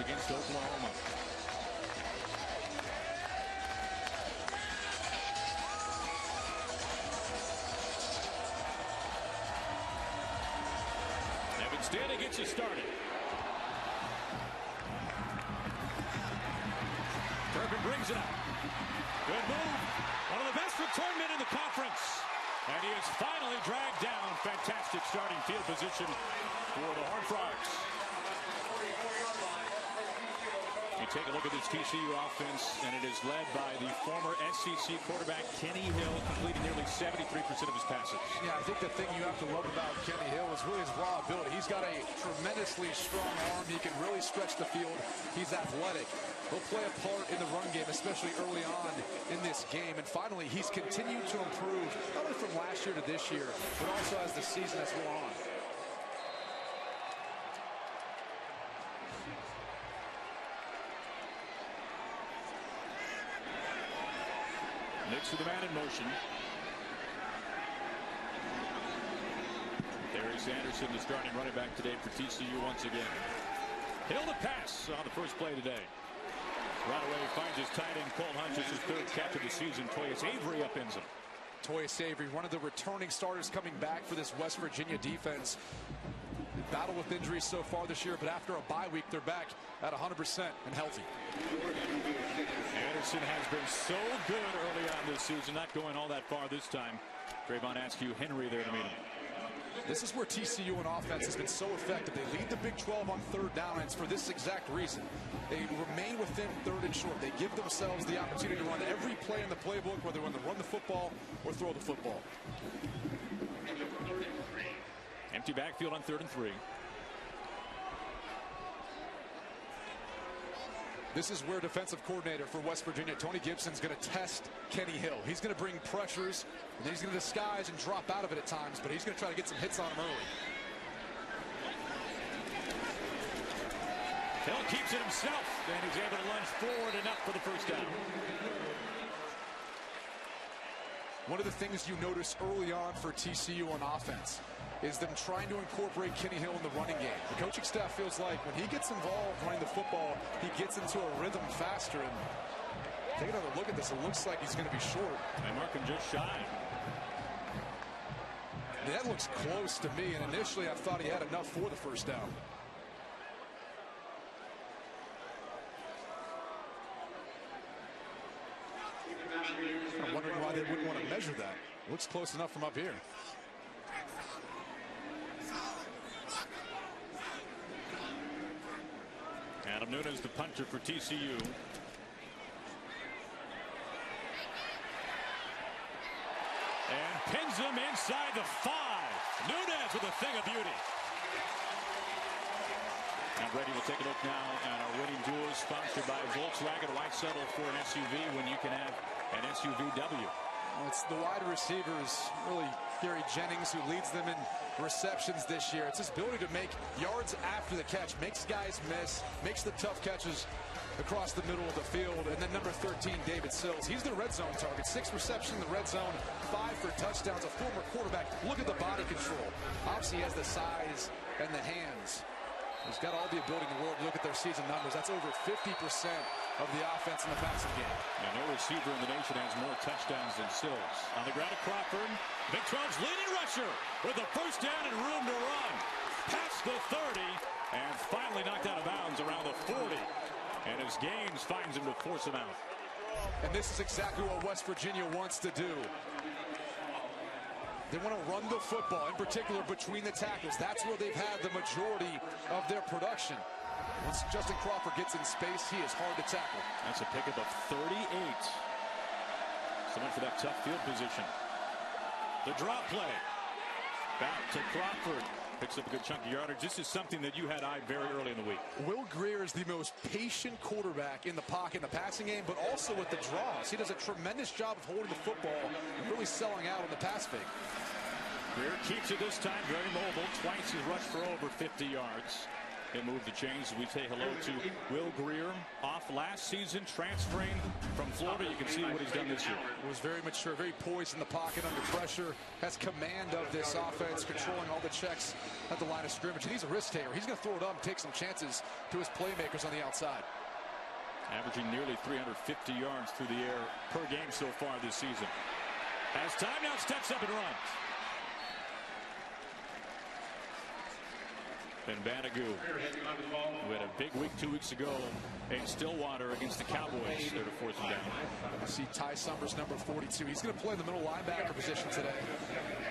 against Oklahoma. Instead, it gets you started. Turpin brings it up. Good move. One of the best return men in the conference. And he is finally dragged down. Fantastic starting field position for the Horned Frogs. You take a look at this TCU offense, and it is led by the former SEC quarterback Kenny Hill, completing nearly 73% of his passes. Yeah, I think the thing you have to love about Kenny Hill is really his raw ability. He's got a tremendously strong arm. He can really stretch the field. He's athletic. He'll play a part in the run game, especially early on in this game. And finally, he's continued to improve, not only from last year to this year, but also as the season has gone on. Knicks with the man in motion. There's Anderson, the starting running back today for TCU once again. Hill the pass on the first play today. Right away finds his tight end Cole Hunches, his third catch of the season. Toyas Avery upends him. Toyas Avery, one of the returning starters coming back for this West Virginia defense. Battle with injuries so far this year, but after a bye week, they're back at 100% and healthy. Anderson has been so good early on this season, not going all that far this time. Trayvon Askew Henry there to meet him. This is where TCU on offense has been so effective. They lead the Big 12 on third down, and it's for this exact reason. They remain within third and short. They give themselves the opportunity to run every play in the playbook, whether they run the football or throw the football. Empty backfield on 3rd and 3. This is where defensive coordinator for West Virginia, Tony Gibson's going to test Kenny Hill. He's going to bring pressures, and then he's going to disguise and drop out of it at times, but he's going to try to get some hits on him early. Hill keeps it himself, and he's able to lunge forward enough for the first down. One of the things you notice early on for TCU on offense is them trying to incorporate Kenny Hill in the running game. The coaching staff feels like when he gets involved running the football, he gets into a rhythm faster. And take another look at this. It looks like he's going to be short. They mark him just shy. That looks close to me, and initially I thought he had enough for the first down. I'm wondering why they wouldn't want to measure that. It looks close enough from up here. Adam Nunes, the punter for TCU. And pins him inside the 5. Nunes with a thing of beauty. And Brady will take a look now at our winning duels sponsored by Volkswagen. Why settle for an SUV when you can have an SUVW? Well, it's the wide receivers, really Gary Jennings, who leads them in receptions this year. It's his ability to make yards after the catch, makes guys miss, makes the tough catches across the middle of the field. And then number 13, David Sills. He's the red zone target. 6 receptions in the red zone, 5 for touchdowns. A former quarterback. Look at the body control. Obviously, he has the size and the hands. He's got all the ability in the world. Look at their season numbers. That's over 50% of the offense in the passing game. And no receiver in the nation has more touchdowns than Sills. On the ground to Crawford. Big 12's leading rusher with the first down and room to run. Past the 30 and finally knocked out of bounds around the 40. And as Gaines finds him to force him out. And this is exactly what West Virginia wants to do. They want to run the football, in particular between the tackles. That's where they've had the majority of their production. Once Justin Crawford gets in space, he is hard to tackle. That's a pickup of 38. So much for that tough field position. The drop play. Back to Crawford. Picks up a good chunk of yardage. This is something that you had eyed very early in the week. Will Greer is the most patient quarterback in the pocket in the passing game, but also with the draws. He does a tremendous job of holding the football and really selling out on the pass fake. Greer keeps it this time. Very mobile. Twice he's rushed for over 50 yards. They move the chains. We say hello to Will Greer, off last season, transferring from Florida. You can see what he's done this year. Was very mature, very poised in the pocket under pressure, has command of this offense, controlling all the checks at the line of scrimmage. And he's a risk taker. He's going to throw it up and take some chances to his playmakers on the outside. Averaging nearly 350 yards through the air per game so far this season. As time now steps up and runs. And Banagoo, who had a big week 2 weeks ago in Stillwater against the Cowboys. They're to force him down. You see Ty Summers, number 42. He's going to play the middle linebacker position today.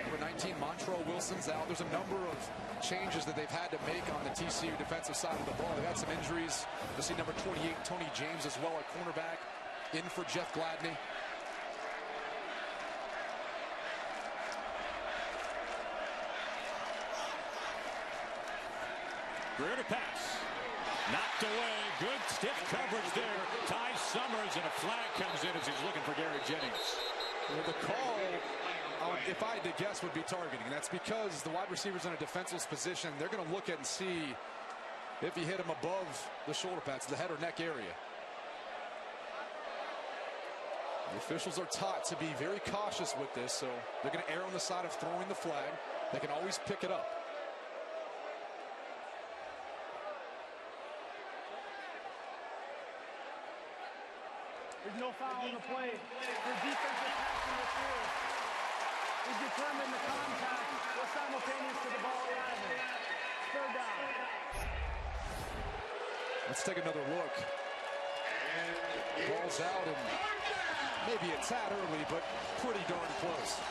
Number 19, Montrell Wilson's out. There's a number of changes that they've had to make on the TCU defensive side of the ball. They've had some injuries. You'll see number 28, Tony James, as well at cornerback, in for Jeff Gladney. Greer to pass. Knocked away. Good stiff coverage there. Ty Summers, and a flag comes in as he's looking for Gary Jennings. Well, the call, if I had to guess, would be targeting. And that's because the wide receiver's in a defenseless position. They're going to look at and see if he hit him above the shoulder pads, the head or neck area. The officials are taught to be very cautious with this, so they're going to err on the side of throwing the flag. They can always pick it up. There's no foul on the play. For defensive pass interference. We determine the contact was simultaneous to the ball arriving. Third down. Let's take another look. Ball's out, and maybe a tad early, but pretty darn close.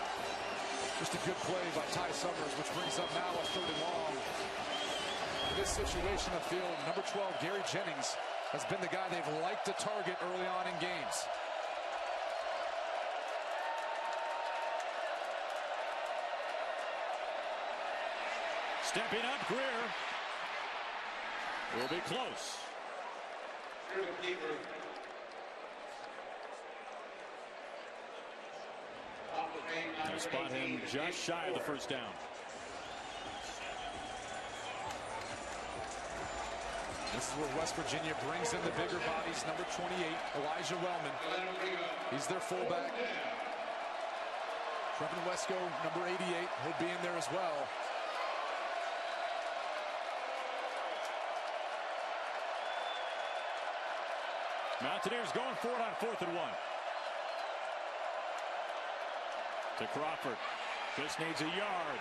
Just a good play by Ty Summers, which brings up now a 3rd and long. In this situation of field, number 12, Gary Jennings, has been the guy they've liked to target early on in games. Stepping up, Greer. Will be close. They spot him just shy of the first down. This is where West Virginia brings in the bigger bodies. Number 28, Elijah Wellman. He's their fullback. Trevin Wesco, number 88, he'll be in there as well. Mountaineers going for it on 4th and 1. To Crawford. Just needs a yard.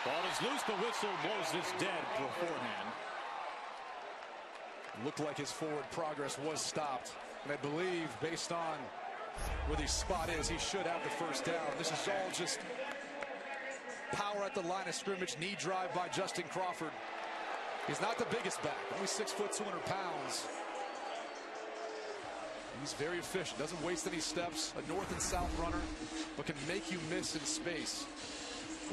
Ball is loose, but whistle blows this dead beforehand. Looked like his forward progress was stopped. And I believe, based on where the spot is, he should have the first down. This is all just power at the line of scrimmage. Knee drive by Justin Crawford. He's not the biggest back, only 6 foot 200 pounds. He's very efficient, doesn't waste any steps. A north and south runner, but can make you miss in space.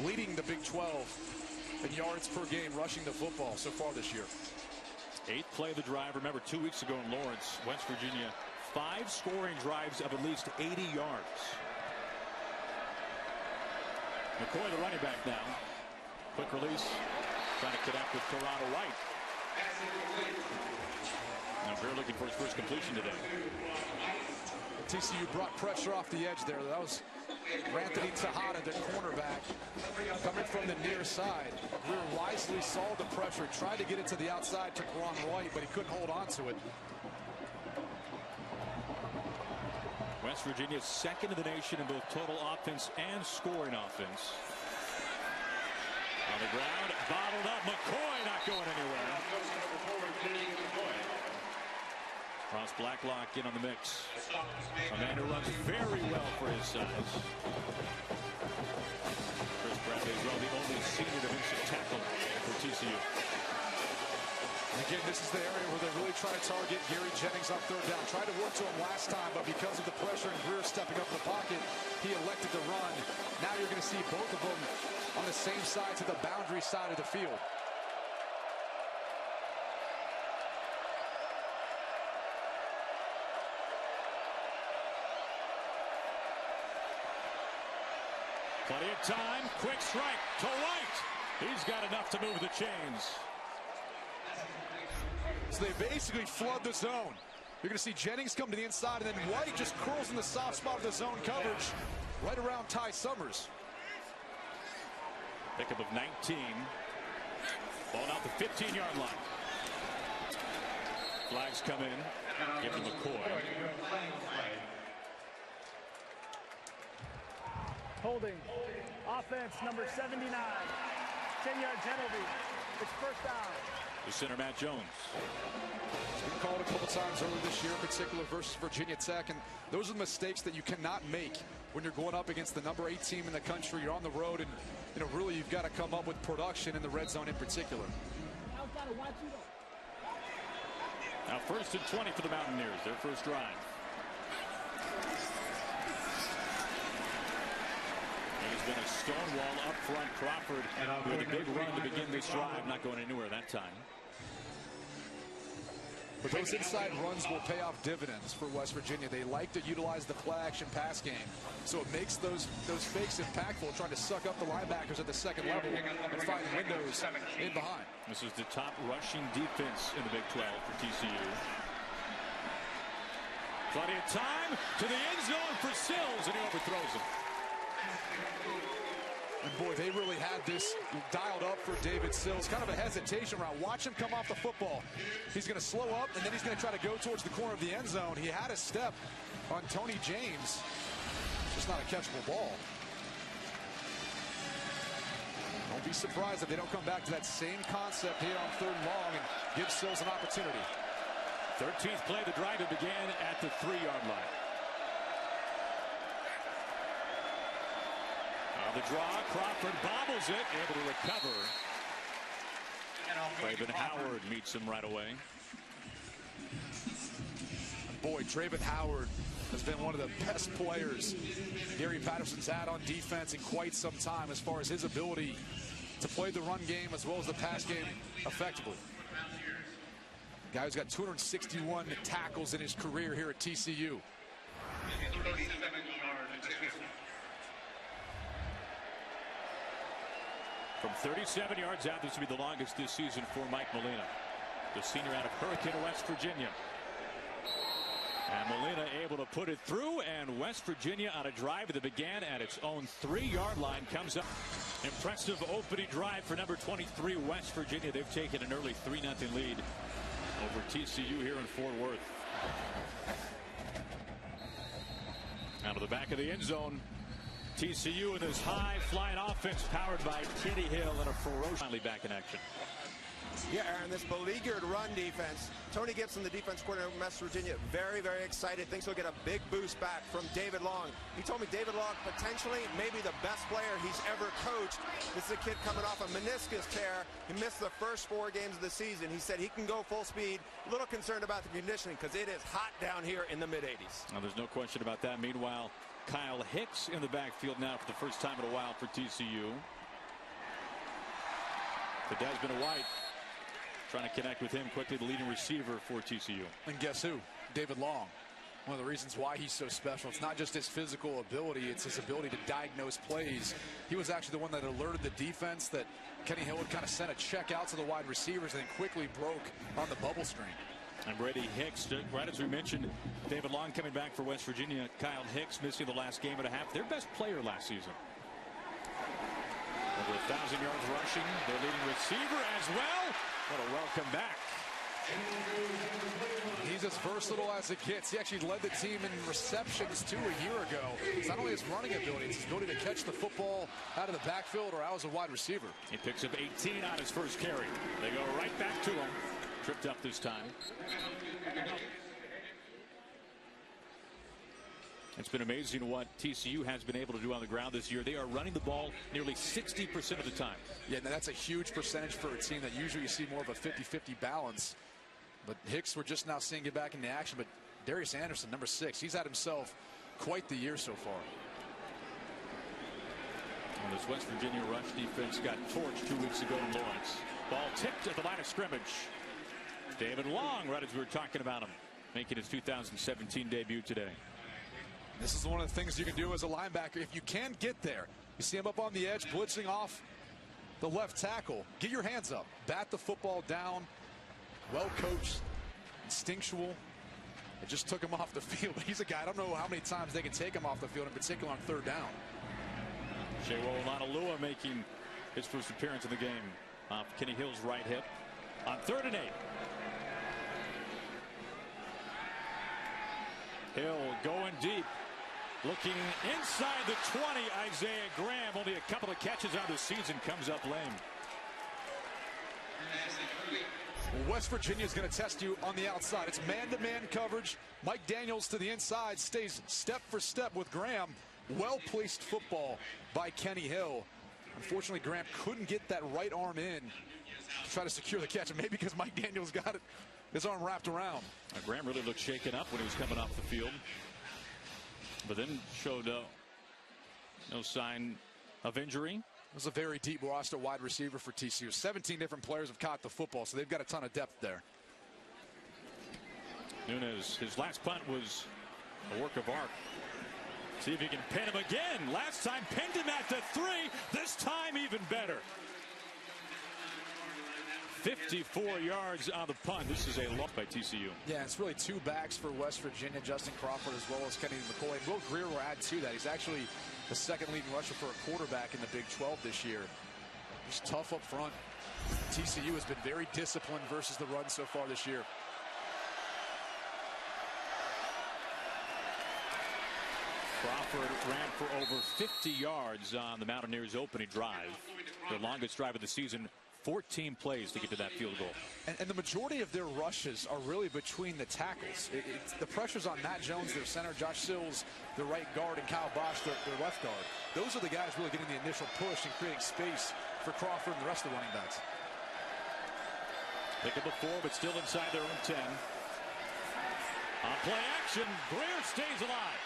Leading the Big 12 in yards per game rushing the football so far this year. 8th play of the drive. Remember, 2 weeks ago in Lawrence, West Virginia, 5 scoring drives of at least 80 yards. McCoy, the running back now. Quick release. Trying to connect with Toronto White. Now Greer looking for his first completion today. TCU brought pressure off the edge there. That was Anthony Tejada, the cornerback, coming from the near side. Greer wisely saw the pressure, tried to get it to the outside to Ron White, but he couldn't hold on to it. West Virginia 2nd in the nation in both total offense and scoring offense. On the ground, bottled up. McCoy not going anywhere. Ross Blacklock in on the mix. A man who runs very well for his size. Chris Bradley as well, the only senior defensive tackle for TCU. And again, this is the area where they really try to target Gary Jennings on 3rd down. Tried to work to him last time, but because of the pressure and Greer stepping up in the pocket, he elected to run. Now you're going to see both of them on the same side to the boundary side of the field. Plenty of time. Quick strike to White. He's got enough to move the chains. So they basically flood the zone. You're going to see Jennings come to the inside, and then White just curls in the soft spot of the zone coverage right around Ty Summers. Pickup of 19. Ball out the 15-yard line. Flags come in. Give him McCoy. Holding. Offense number 79. 10-yard penalty. It's first down. The center, Matt Jones. It's been called a couple times earlier this year, in particular versus Virginia Tech, and those are the mistakes that you cannot make when you're going up against the number 8 team in the country. You're on the road, and really you've got to come up with production in the red zone in particular. Now 1st and 20 for the Mountaineers, their first drive. There's been a stonewall up front. Crawford with a big run to begin this drive, not going anywhere that time. But those inside runs will pay off dividends for West Virginia. They like to utilize the play-action pass game, so it makes those fakes impactful, trying to suck up the linebackers at the second level and find windows in behind. This is the top rushing defense in the Big 12 for TCU. Plenty of time to the end zone for Sills, and he overthrows him. And boy, they really had this dialed up for David Sills. Kind of a hesitation route. Watch him come off the football. He's going to slow up, and then he's going to try to go towards the corner of the end zone. He had a step on Tony James. Just not a catchable ball. Don't be surprised if they don't come back to that same concept here on 3rd and long and give Sills an opportunity. 13th play of the drive. It began at the 3-yard line. The draw, Crawford bobbles it, able to recover. Traven Howard meets him right away. Boy, Traven Howard has been one of the best players Gary Patterson's had on defense in quite some time as far as his ability to play the run game as well as the pass game effectively. Guy who's got 261 tackles in his career here at TCU. From 37 yards out, this will be the longest this season for Mike Molina, the senior out of Hurricane, West Virginia. And Molina able to put it through, and West Virginia on a drive that began at its own 3-yard line comes up. Impressive opening drive for number 23 West Virginia. They've taken an early 3-0 lead over TCU here in Fort Worth. Out of the back of the end zone, TCU in this high-flying offense powered by Kenny Hill and a ferocious finally back in action. Yeah, Aaron, this beleaguered run defense. Tony Gibson, the defense coordinator of West Virginia, very, very excited. Thinks he'll get a big boost back from David Long. He told me David Long potentially maybe the best player he's ever coached. This is a kid coming off a meniscus tear. He missed the first 4 games of the season. He said he can go full speed. A little concerned about the conditioning because it is hot down here in the mid-80s. Now, there's no question about that. Meanwhile, Kyle Hicks in the backfield now for the first time in a while for TCU. To Desmond White, trying to connect with him quickly, the leading receiver for TCU. And guess who? David Long. One of the reasons why he's so special. It's not just his physical ability, it's his ability to diagnose plays. He was actually the one that alerted the defense that Kenny Hill would kind of sent a check out to the wide receivers and then quickly broke on the bubble screen. And Brady Hicks, right as we mentioned, David Long coming back for West Virginia. Kyle Hicks missing the last game and a half. Their best player last season. Over 1,000 yards rushing. Their leading receiver as well. What a welcome back. He's as versatile as it gets. He actually led the team in receptions a year ago. It's not only his running ability, it's his ability to catch the football out of the backfield or out as a wide receiver. He picks up 18 on his first carry. They go right back to him. Tripped up this time. It's been amazing what TCU has been able to do on the ground this year. They are running the ball nearly 60% of the time. Yeah, that's a huge percentage for a team that usually you see more of a 50-50 balance. But Hicks, we're just now seeing get back into action. But Darius Anderson, number 6, he's had himself quite the year so far. And this West Virginia rush defense got torched 2 weeks ago in Lawrence. Ball tipped at the line of scrimmage. David Long, right as we were talking about him, making his 2017 debut today. This is one of the things you can do as a linebacker. If you can get there, you see him up on the edge, blitzing off the left tackle. Get your hands up. Bat the football down. Well coached. Instinctual. It just took him off the field. He's a guy, I don't know how many times they can take him off the field, in particular on third down. Shewo Lanalua making his first appearance in the game off Kenny Hill's right hip on 3rd and 8. Hill going deep, looking inside the 20. Isaiah Graham, only a couple of catches on the season, comes up lame. Well, West Virginia is going to test you on the outside. It's man-to-man coverage. Mike Daniels to the inside, stays step for step with Graham. Well-placed football by Kenny Hill. Unfortunately, Graham couldn't get that right arm in to try to secure the catch, and maybe because Mike Daniels got it, his arm wrapped around. Graham really looked shaken up when he was coming off the field, but then showed no sign of injury. It was a very deep roster wide receiver for TCU. 17 different players have caught the football, so they've got a ton of depth there. Nunez, his last punt was a work of art. See if he can pin him again. Last time pinned him at the 3. This time even better. 54 yards on the punt. This is a loss by TCU. Yeah, it's really two backs for West Virginia, Justin Crawford as well as Kenny McCoy. And Will Greer will add to that. He's actually the second leading rusher for a quarterback in the Big 12 this year. He's tough up front. TCU has been very disciplined versus the run so far this year. Crawford ran for over 50 yards on the Mountaineers' opening drive. Their longest drive of the season. 14 plays to get to that field goal. And the majority of their rushes are really between the tackles. The pressure's on Matt Jones, their center, Josh Sills, their right guard, and Kyle Bosch, their left guard. Those are the guys really getting the initial push and creating space for Crawford and the rest of the running backs. Pick up a 4, but still inside their own 10. On play action, Greer stays alive.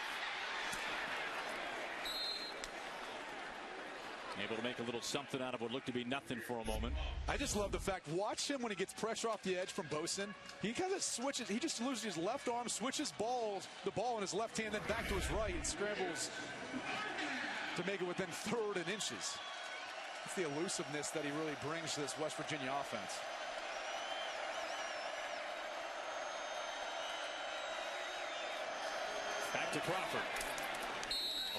Able to make a little something out of what looked to be nothing for a moment. I just love the fact, watch him when he gets pressure off the edge from Bosin. He kind of switches, he just loses his left arm, switches the ball in his left hand, then back to his right, and scrambles to make it within 3rd and inches. It's the elusiveness that he really brings to this West Virginia offense. Back to Crawford.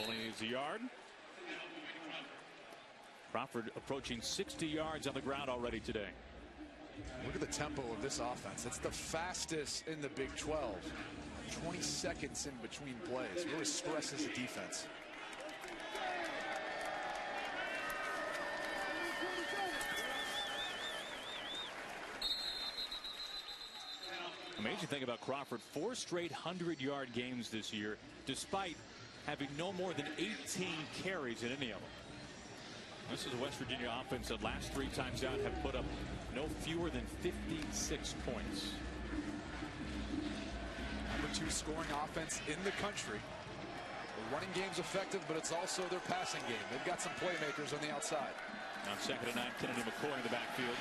Only needs a yard. Crawford approaching 60 yards on the ground already today. Look at the tempo of this offense. It's the fastest in the Big 12. 20 seconds in between plays. Really stresses the defense. Amazing thing about Crawford, 4 straight 100-yard games this year, despite having no more than 18 carries in any of them. This is a West Virginia offense that last 3 times out have put up no fewer than 56 points. Number 2 scoring offense in the country. The running game's effective, but it's also their passing game. They've got some playmakers on the outside. On 2nd and 9, Kennedy McCoy in the backfield.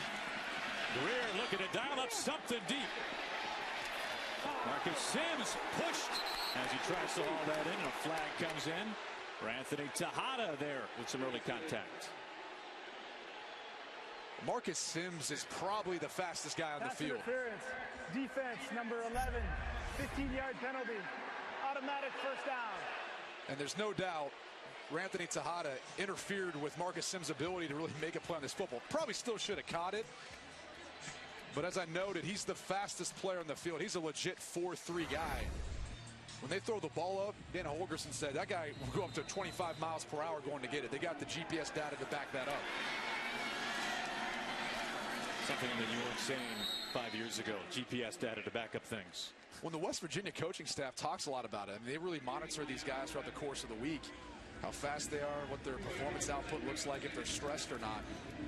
Greer looking to dial up something deep. Marcus Sims pushed as he tries to haul that in, and a flag comes in for Anthony Tejada there with some early contact. Marcus Sims is probably the fastest guy on the field. Interference. Defense, number 11. 15-yard penalty. Automatic first down. And there's no doubt Anthony Tejada interfered with Marcus Sims' ability to really make a play on this football. Probably still should have caught it. But as I noted, he's the fastest player on the field. He's a legit 4.3 guy. When they throw the ball up, Dana Holgerson said that guy will go up to 25 miles per hour going to get it. They got the GPS data to back that up. Something that you weren't saying 5 years ago, GPS data to back up things. When the West Virginia coaching staff talks a lot about it, I mean, they really monitor these guys throughout the course of the week, how fast they are, what their performance output looks like, if they're stressed or not.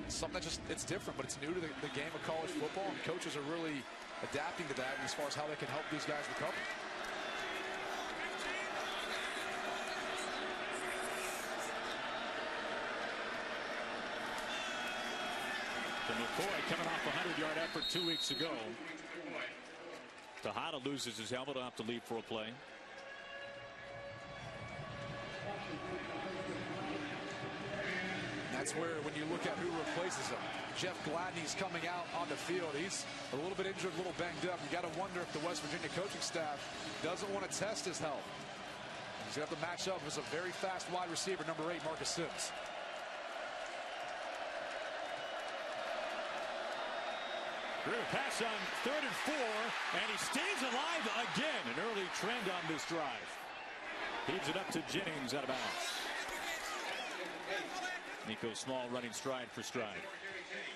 Something that just, it's different, but it's new to the game of college football, and coaches are really adapting to that as far as how they can help these guys recover. So McCoy coming off a 100-yard effort 2 weeks ago. Tejada loses his helmet, will have to leave for a play. that's where, when you look at who replaces him, Jeff Gladney's coming out on the field. He's a little bit injured, a little banged up. You got to wonder if the West Virginia coaching staff doesn't want to test his health. He's going to have to match up with a very fast wide receiver, number 8, Marcus Sims. Pass on 3rd and 4, and he stays alive again. An early trend on this drive. Heaves it up to Jennings out of bounds. Nico Small running stride for stride.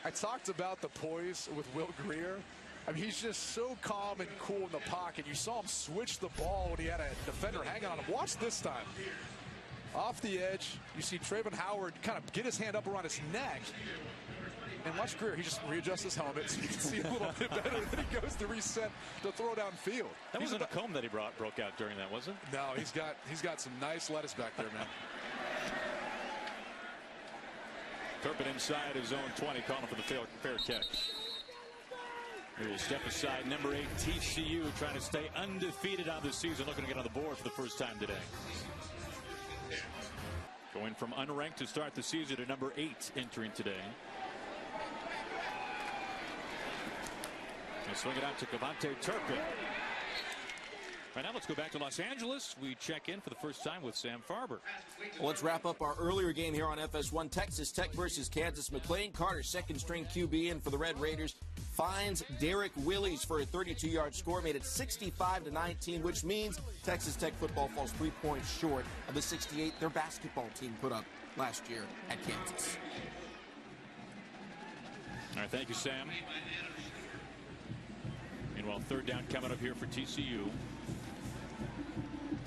I talked about the poise with Will Greer. I mean, he's just so calm and cool in the pocket. You saw him switch the ball when he had a defender hanging on him. Watch this time. Off the edge, you see Trayvon Howard kind of get his hand up around his neck. And watch Greer, he just readjusts his helmet so you can see a little bit better. Then he goes to reset to throw downfield. That wasn't a comb that he broke out during that, was it? No, he's got some nice lettuce back there, man. Turpin inside his own 20, calling for the fair catch. He will step aside. Number 8, TCU, trying to stay undefeated on this season, looking to get on the board for the first time today. Going from unranked to start the season to number 8 entering today. And swing it out to Cavante Turpin. Right now, let's go back to Los Angeles. We check in for the first time with Sam Farber. Well, let's wrap up our earlier game here on FS1. Texas Tech versus Kansas. McLean Carter, second-string QB in for the Red Raiders, finds Derek Willis for a 32-yard score, made it 65-19, which means Texas Tech football falls 3 points short of the 68 their basketball team put up last year at Kansas. All right, thank you, Sam. Meanwhile, third down coming up here for TCU.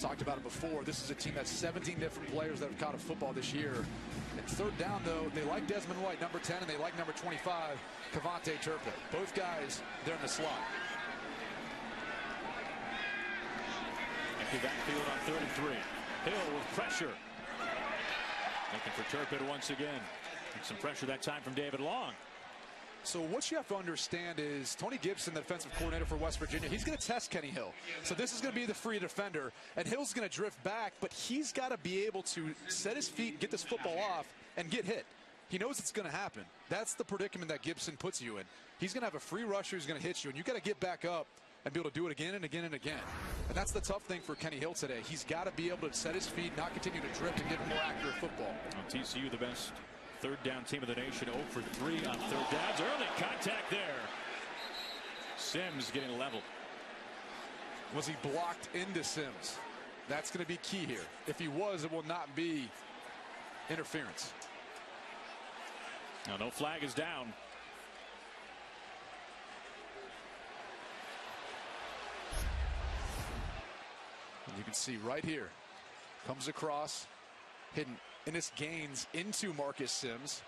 Talked about it before. This is a team that's 17 different players that have caught a football this year. And third down, though, they like Desmond White, number 10, and they like number 25, Cavante Turpin. Both guys, they're in the slot. Empty backfield on 3rd and 3. Hill with pressure. Looking for Turpin once again. And some pressure that time from David Long. So what you have to understand is Tony Gibson, the defensive coordinator for West Virginia, he's going to test Kenny Hill. So this is going to be the free defender, and Hill's going to drift back, but he's got to be able to set his feet, get this football off, and get hit. He knows it's going to happen. That's the predicament that Gibson puts you in. He's going to have a free rusher who's going to hit you, and you got to get back up and be able to do it again and again and again. And that's the tough thing for Kenny Hill today. He's got to be able to set his feet, not continue to drift, and get more accurate football. Well, TCU, the best third down team of the nation, 0 for 3 on third downs. Early contact there. Sims getting level. Was he blocked into Sims? That's going to be key here. If he was, it will not be interference. Now, no flag is down. And you can see right here, comes across, hidden Ennis Gaines into Marcus Sims.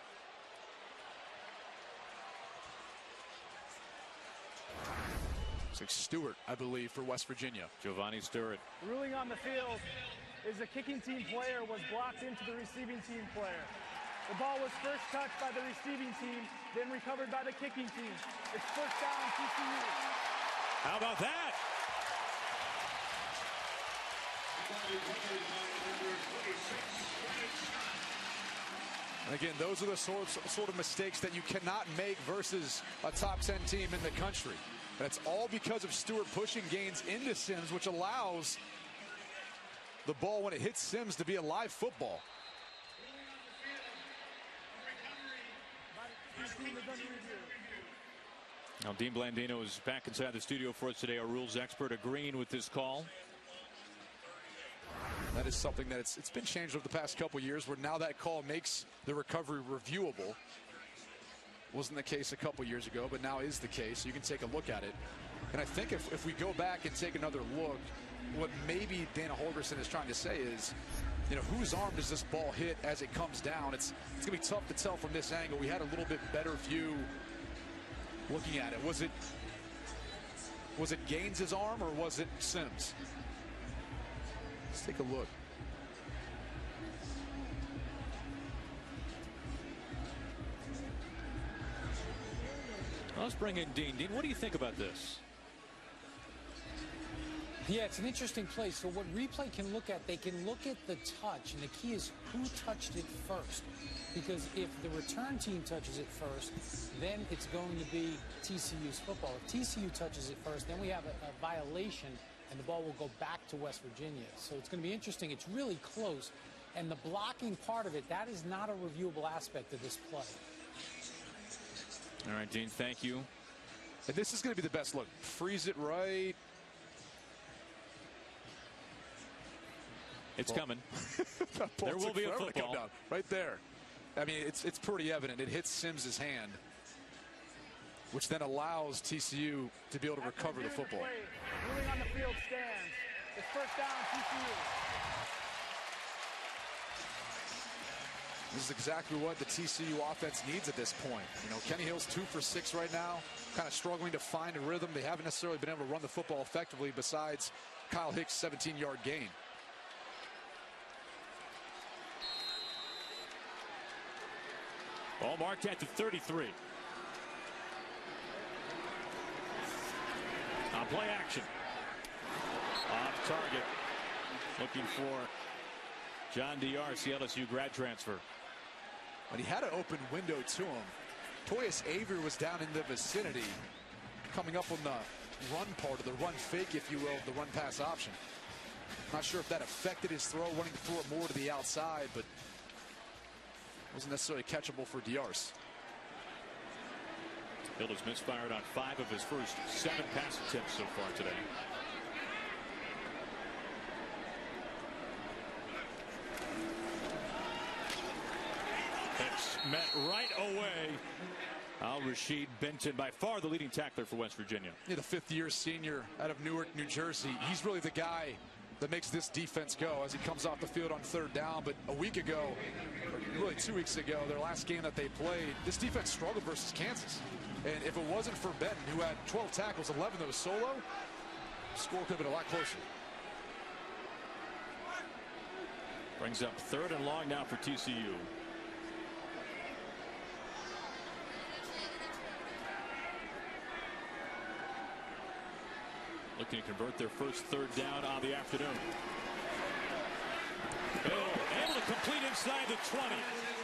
It's like Stewart, I believe, for West Virginia. Giovanni Stewart. Ruling on the field is the kicking team player was blocked into the receiving team player. The ball was first touched by the receiving team, then recovered by the kicking team. It's first down, TCU. How about that? And again, those are the sort of mistakes that you cannot make versus a top 10 team in the country. That's all because of Stewart pushing Gaines into Sims, which allows the ball, when it hits Sims, to be a live football. Now, Dean Blandino is back inside the studio for us today, our rules expert, agreeing with this call. That is something that it's been changed over the past couple years, where now that call makes the recovery reviewable. Wasn't the case a couple years ago, but now is the case. You can take a look at it. And I think if we go back and take another look, what maybe Dana Holgorsen is trying to say is, you know, whose arm does this ball hit as it comes down? It's going to be tough to tell from this angle. We had a little bit better view looking at it. Was it Gaines' arm or was it Sims? Let's take a look. Let's bring in Dean. Dean, what do you think about this? Yeah, it's an interesting play. So what replay can look at, they can look at the touch, and the key is who touched it first. Because if the return team touches it first, then it's going to be TCU's football. If TCU touches it first, then we have a violation, and the ball will go back to West Virginia. So it's going to be interesting. It's really close. And the blocking part of it, that is not a reviewable aspect of this play. All right, Dean, thank you. And this is going to be the best look. Freeze it right. It's coming. There will be a football. Down. Right there. I mean, it's pretty evident. It hits Sims's hand, which then allows TCU to be able to recover the football. Ruling on the field stands. It's first down, TCU. This is exactly what the TCU offense needs at this point. You know, Kenny Hill's 2 for 6 right now, kind of struggling to find a rhythm. They haven't necessarily been able to run the football effectively besides Kyle Hicks' 17-yard gain. Ball marked at the 33. On play action. Off target. Looking for John D.R.'s LSU grad transfer. But he had an open window to him. Toyus Avery was down in the vicinity, coming up on the run part of the run fake, if you will, the run pass option. Not sure if that affected his throw, running through it more to the outside, but wasn't necessarily catchable for Diarce. Hill has misfired on 5 of his first 7 pass attempts so far today. It's met right away. Al-Rashid Benton, by far the leading tackler for West Virginia. Yeah, the 5th-year senior out of Newark, New Jersey. He's really the guy that makes this defense go as he comes off the field on 3rd down. But a week ago, or really 2 weeks ago, their last game that they played, this defense struggled versus Kansas. And if it wasn't for Benton, who had 12 tackles, 11 that was solo, the score could have been a lot closer. Brings up 3rd and long now for TCU. Looking to convert their first 3rd down on the afternoon. Hill able to complete inside the 20.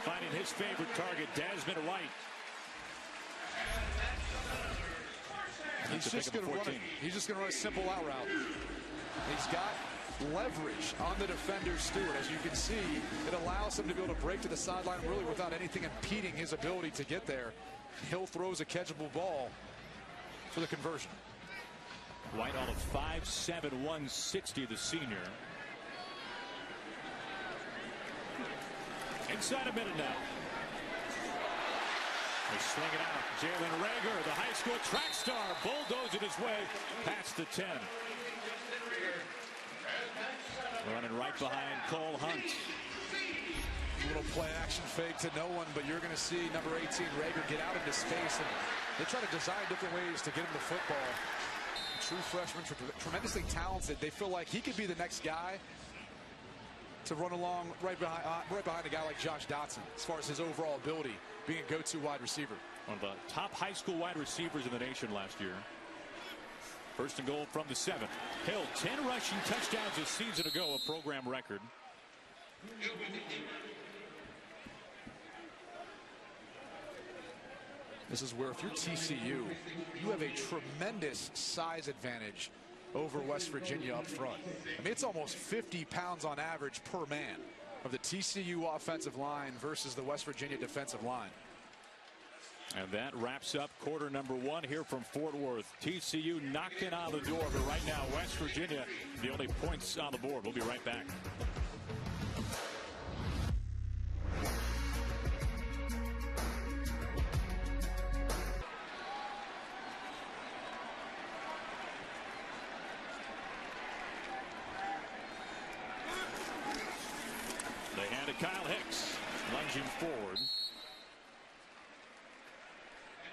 Finding his favorite target, Desmond Wright. He's just going to run a simple out route. He's got leverage on the defender, Stewart. As you can see, it allows him to be able to break to the sideline really without anything impeding his ability to get there. Hill throws a catchable ball for the conversion. White all of 5'7", 160, the senior. Inside a minute now. They swing it out. Jalen Rager, the high school track star, bulldozing his way past the 10. Running right behind Cole Hunt. A little play action fake to no one, but you're going to see number 18 Rager get out into space, and they try to design different ways to get him the football. True freshman, tremendously talented. They feel like he could be the next guy to run along right behind a guy like Josh Dotson as far as his overall ability, being a go-to wide receiver. One of the top high school wide receivers in the nation last year. 1st and goal from the 7. Hill, 10 rushing touchdowns a season ago, a program record. This is where, if you're TCU, you have a tremendous size advantage over West Virginia up front. I mean, it's almost 50 pounds on average per man of the TCU offensive line versus the West Virginia defensive line. And that wraps up quarter number 1 here from Fort Worth. TCU knocking on the door, but right now West Virginia the only points on the board. We'll be right back. They hand it Kyle Hicks, lunging forward.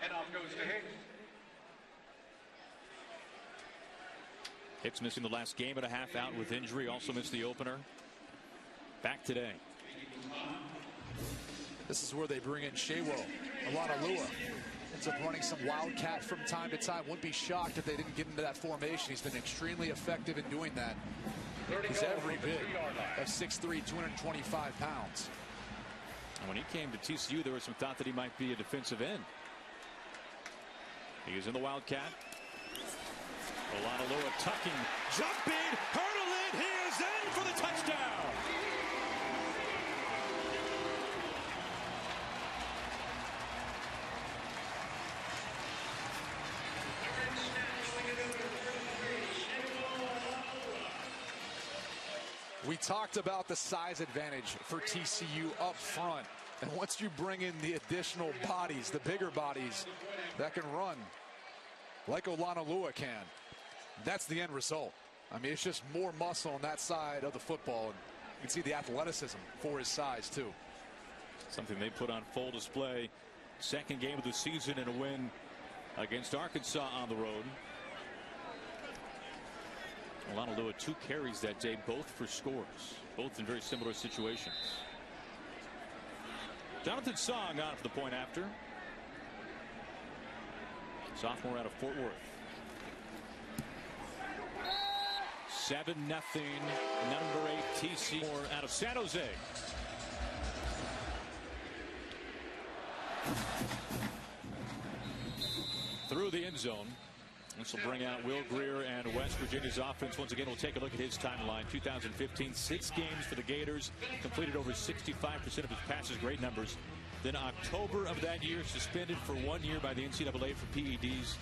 And off goes to Hicks. Hicks missing the last game and a half out with injury. Also missed the opener. Back today. This is where they bring in Shawo, Alanalua. Ends up running some wildcat from time to time. Wouldn't be shocked if they didn't get into that formation. He's been extremely effective in doing that. He's every bit of 6'3", 225 pounds. And when he came to TCU, there was some thought that he might be a defensive end. He is in the wildcat. Olanolua tucking, jumping, hurdling. He is in for the touchdown. We talked about the size advantage for TCU up front. And once you bring in the additional bodies, the bigger bodies that can run like Olanolua can, that's the end result. I mean, it's just more muscle on that side of the football. And you can see the athleticism for his size, too. Something they put on full display. Second game of the season and a win against Arkansas on the road. Olanolua 2 carries that day, both for scores, both in very similar situations. Jonathan Song on for the point after. Sophomore out of Fort Worth. 7-0. Number 8 TCU out of San Jose. Through the end zone. This will bring out Will Greer and West Virginia's offense. Once again, we'll take a look at his timeline. 2015, 6 games for the Gators. Completed over 65% of his passes. Great numbers. Then October of that year, suspended for 1 year by the NCAA for PEDs.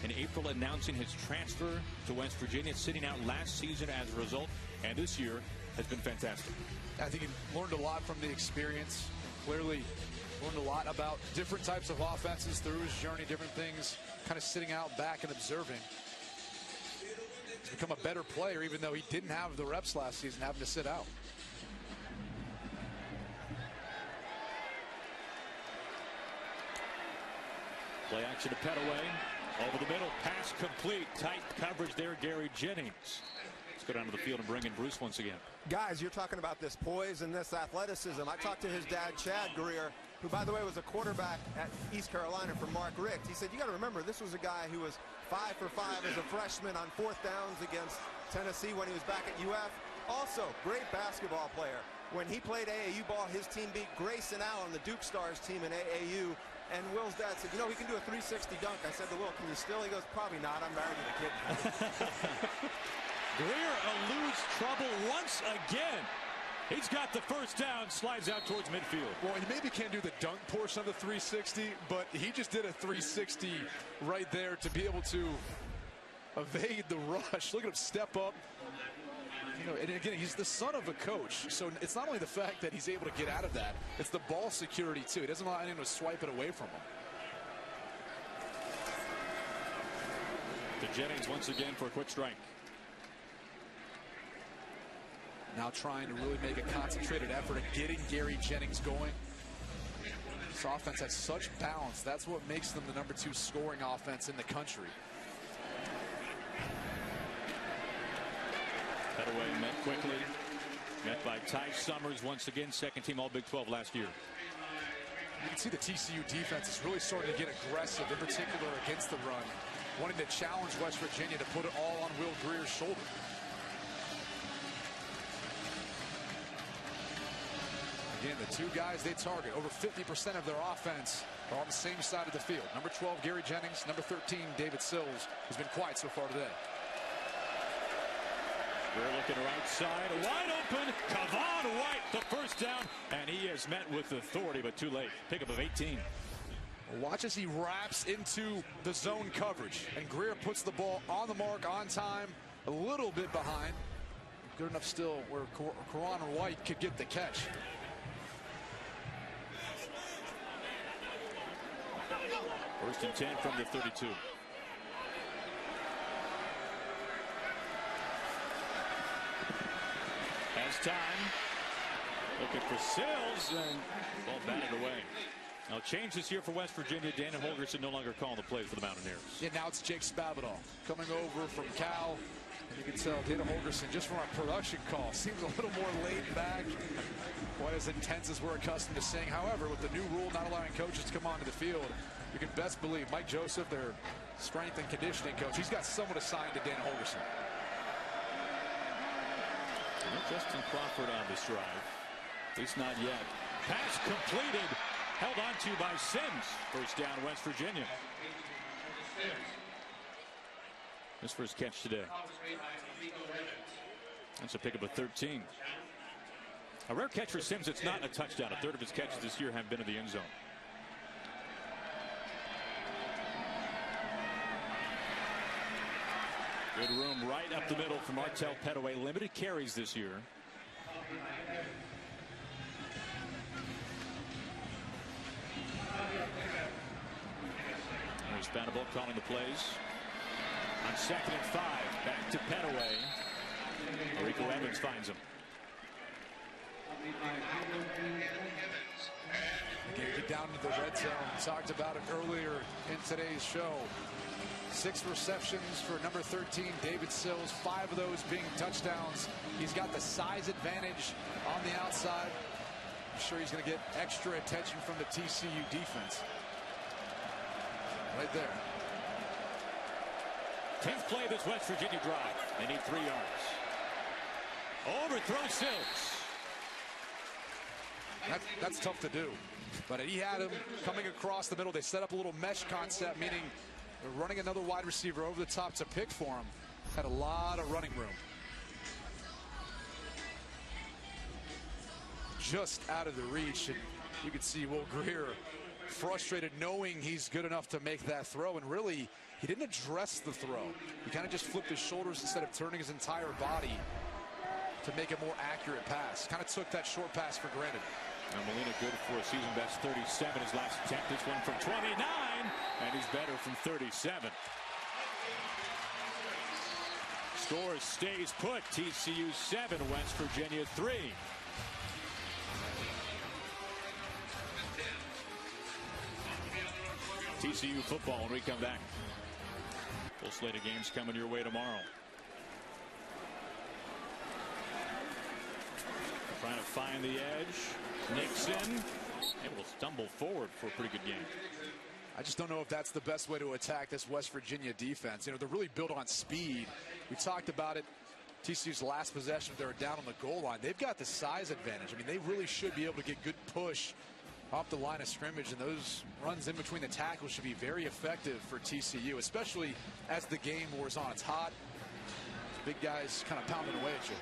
In April, announcing his transfer to West Virginia, sitting out last season as a result. And this year has been fantastic. I think he learned a lot from the experience. Clearly learned a lot about different types of offenses through his journey, different things, kind of sitting out back and observing. He's become a better player, even though he didn't have the reps last season, having to sit out. Play action to Petaway. Over the middle, pass complete. Tight coverage there, Gary Jennings. Let's go down to the field and bring in Bruce once again. Guys, you're talking about this poise and this athleticism. I talked to his dad, Chad Greer, who, by the way, was a quarterback at East Carolina for Mark Richt. He said, you got to remember, this was a guy who was 5 for 5 as a freshman on 4th downs against Tennessee when he was back at UF. Also, great basketball player. When he played AAU ball, his team beat Grayson Allen, the Duke Stars team in AAU. And Will's dad said, you know, he can do a 360 dunk. I said to Will, can you still? He goes, probably not. I'm married to the kid. Greer eludes trouble once again. He's got the first down, slides out towards midfield. Well, he maybe can't do the dunk portion of the 360, but he just did a 360 right there to be able to evade the rush. Look at him step up. You know, and again, he's the son of a coach, so it's not only the fact that he's able to get out of that, it's the ball security too. He doesn't allow anyone to swipe it away from him. To Jennings once again for a quick strike. Now trying to really make a concentrated effort at getting Gary Jennings going. This offense has such balance. That's what makes them the #2 scoring offense in the country. Petaway met quickly. Met by Ty Summers once again, second team All Big 12 last year. You can see the TCU defense is really starting to get aggressive, in particular against the run, wanting to challenge West Virginia to put it all on Will Greer's shoulder. Again, the 2 guys they target, over 50% of their offense are on the same side of the field. Number 12, Gary Jennings. Number 13, David Sills, who's been quiet so far today. We're looking right side, wide open. Kavon White, the first down, and he is met with authority, but too late. Pickup of 18. Watch as he wraps into the zone coverage, and Greer puts the ball on the mark, on time, a little bit behind. Good enough still where Kavon White could get the catch. First and 10 from the 32. Has time. Looking for Sills, and ball batted away. Now change this here for West Virginia. Dana Holgerson no longer calling the plays for the Mountaineers. Yeah, now it's Jake Spavital coming over from Cal. And you can tell Dana Holgerson, just from our production call, seems a little more laid back. Quite as intense as we're accustomed to seeing. However, with the new rule not allowing coaches to come onto the field, you can best believe Mike Joseph, their strength and conditioning coach, he's got someone assigned to Dan Holgerson. No Justin Crawford on this drive. At least not yet. Pass completed. Held on to by Sims. First down, West Virginia. His first catch today. That's a pickup of 13. A rare catch for Sims. It's not a touchdown. A third of his catches this year have been in the end zone. Good room right up the middle for Martell Pettaway. Limited carries this year. There's Vanderbilt calling the plays. On 2nd and 5, back to Pettaway. Rico Evans finds him. Again, get down to the red zone. We talked about it earlier in today's show. 6 receptions for number 13, David Sills. 5 of those being touchdowns. He's got the size advantage on the outside. I'm sure he's going to get extra attention from the TCU defense. Right there. 10th play of this West Virginia drive. They need 3 yards. Overthrow Sills. That's tough to do. But he had him coming across the middle. They set up a little mesh concept, meaning they're running another wide receiver over the top to pick for him. Had a lot of running room. Just out of the reach. And you could see Will Greer frustrated knowing he's good enough to make that throw. And really, he didn't address the throw. He kind of just flipped his shoulders instead of turning his entire body to make a more accurate pass. Kind of took that short pass for granted. Now Molina good for a season best 37 his last attempt. This one from 29, and he's better from 37. Score stays put. TCU 7, West Virginia 3. TCU football when we come back. Full slate of games coming your way tomorrow. Trying to find the edge. Nixon able to stumble forward for a pretty good game. I just don't know if that's the best way to attack this West Virginia defense. You know, they're really built on speed. We talked about it. TCU's last possession, they were down on the goal line. They've got the size advantage. I mean, they really should be able to get good push off the line of scrimmage, and those runs in between the tackles should be very effective for TCU, especially as the game wears on. It's hot. Big guys kind of pounding away at you.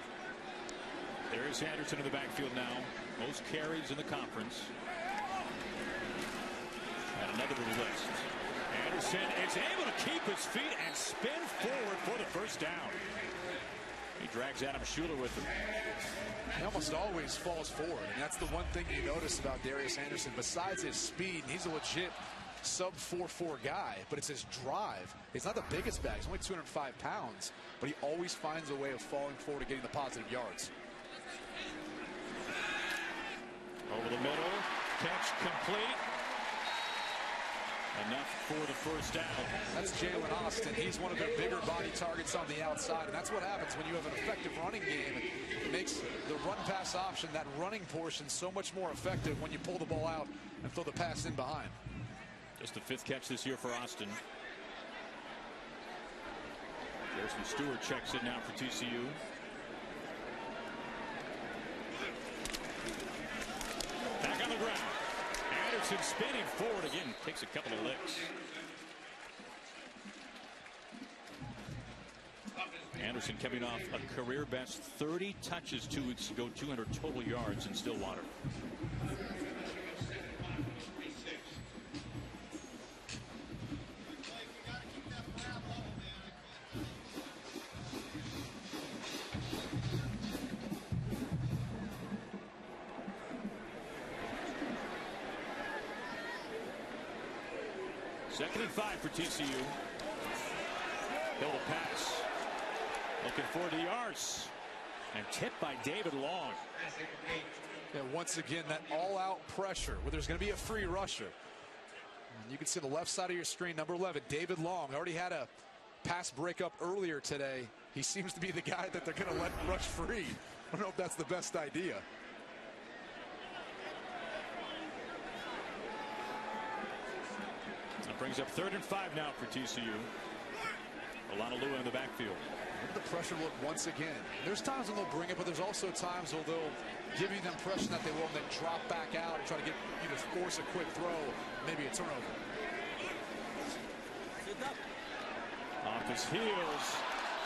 There's Anderson in the backfield now. Most carries in the conference. And another little list. Anderson is able to keep his feet and spin forward for the first down. He drags Adam Schuler with him. He almost always falls forward, and that's the one thing you notice about Darius Anderson. Besides his speed, he's a legit sub 4.4 guy, but it's his drive. He's not the biggest back. He's only 205 pounds, but he always finds a way of falling forward and getting the positive yards. Over the middle, catch complete. Enough for the first down. That's Jalen Austin. He's one of their bigger body targets on the outside, and that's what happens when you have an effective running game. It makes the run-pass option, that running portion, so much more effective when you pull the ball out and throw the pass in behind. Just the 5th catch this year for Austin. Garrison Stewart checks in now for TCU. Back on the ground. Anderson spinning forward again. Takes a couple of licks. Anderson coming off a career best 30 touches 2 weeks ago, 200 total yards in Stillwater. Second and 5 for TCU. Hill to pass. Looking for Diarce. And tipped by David Long. Yeah, once again, that all-out pressure where there's going to be a free rusher. And you can see the left side of your screen, number 11, David Long. Already had a pass breakup earlier today. He seems to be the guy that they're going to let rush free. I don't know if that's the best idea. Brings up 3rd and 5 now for TCU. Olonilua in the backfield. Look at the pressure look once again. There's times when they'll bring it, but there's also times where they'll give you the impression that they will, and then drop back out and try to get you to force a quick throw, maybe a turnover. Off his heels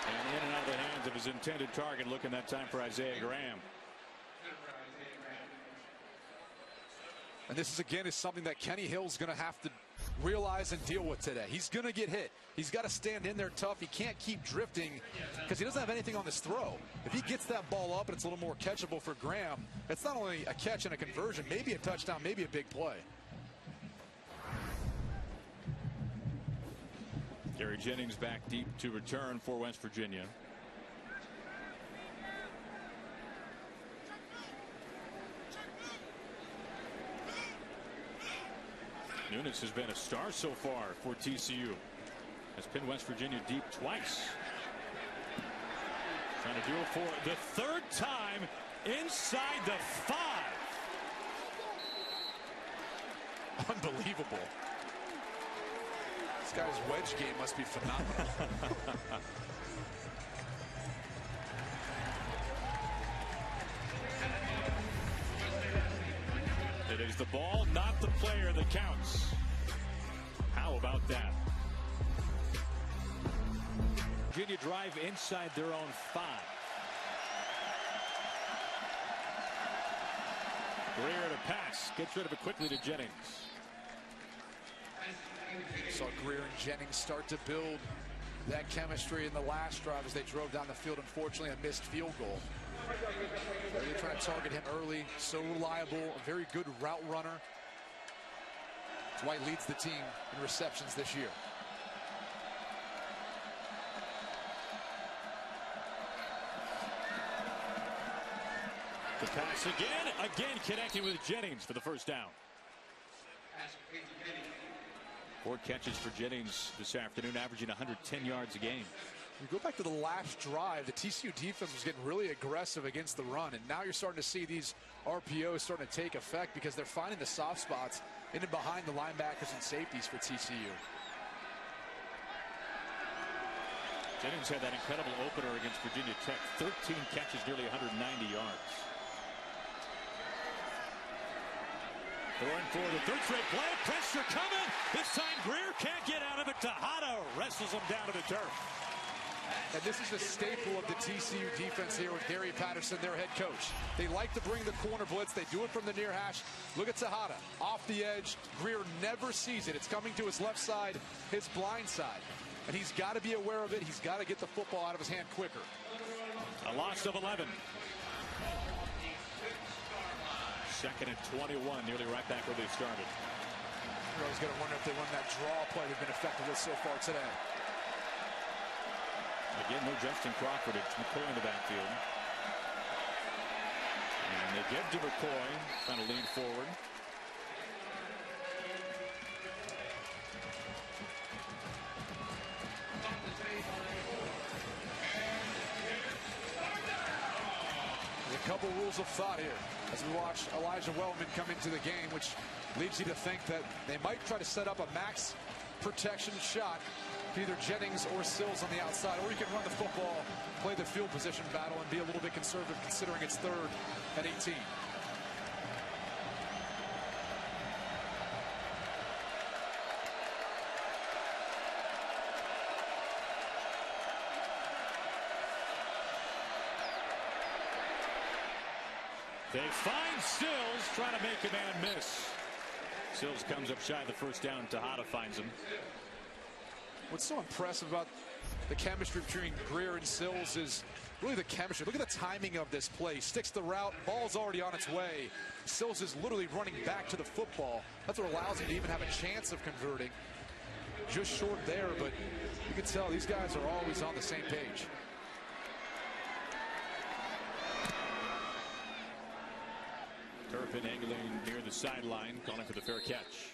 and in and out of the hands of his intended target. Looking that time for Isaiah Graham. And this is again something that Kenny Hill's going to have to realize and deal with today. He's going to get hit. He's got to stand in there tough. He can't keep drifting because he doesn't have anything on this throw. If he gets that ball up and it's a little more catchable for Graham, it's not only a catch and a conversion, maybe a touchdown, maybe a big play. Gary Jennings back deep to return for West Virginia. Nunes has been a star so far for TCU. Has pinned West Virginia deep twice. Trying to do it for the 3rd time inside the 5. Unbelievable. This guy's wedge game must be phenomenal. It is the ball, not the player, that counts. How about that? Virginia drive inside their own 5. Greer to pass. Gets rid of it quickly to Jennings. Saw Greer and Jennings start to build that chemistry in the last drive as they drove down the field. Unfortunately, a missed field goal. They're trying to target him early. So reliable, a very good route runner. That's why he leads the team in receptions this year. The pass again connecting with Jennings for the 1st down. 4 catches for Jennings this afternoon, averaging 110 yards a game. You go back to the last drive, the TCU defense was getting really aggressive against the run, and now you're starting to see these RPOs starting to take effect because they're finding the soft spots in and behind the linebackers and safeties for TCU. Jennings had that incredible opener against Virginia Tech. 13 catches, nearly 190 yards. Throwing for the 3rd straight play. Pressure coming. This time Greer can't get out of it. Tejada wrestles him down to the turf. And this is a staple of the TCU defense here with Gary Patterson, their head coach. They like to bring the corner blitz. They do it from the near hash. Look at Tejada off the edge. Greer never sees it. It's coming to his left side, his blind side. And he's got to be aware of it. He's got to get the football out of his hand quicker. A loss of 11. 2nd and 21, nearly right back where they started. I was going to wonder if they run that draw play they've been effective with so far today. Again, no Justin Crawford. It's McCoy in the backfield. And they give to McCoy, trying to lean forward. There's a couple rules of thought here as we watch Elijah Wellman come into the game, which leads you to think that they might try to set up a max protection shot, either Jennings or Sills on the outside, or you can run the football, play the field position battle, and be a little bit conservative considering it's 3rd and 18. They find Sills, trying to make a man miss. Sills comes up shy of the 1st down. Tejada finds him. What's so impressive about the chemistry between Greer and Sills is really the chemistry. Look at the timing of this play. Sticks the route, ball's already on its way. Sills is literally running back to the football. That's what allows him to even have a chance of converting. Just short there, but you can tell these guys are always on the same page. Turpin angling near the sideline, calling for the fair catch.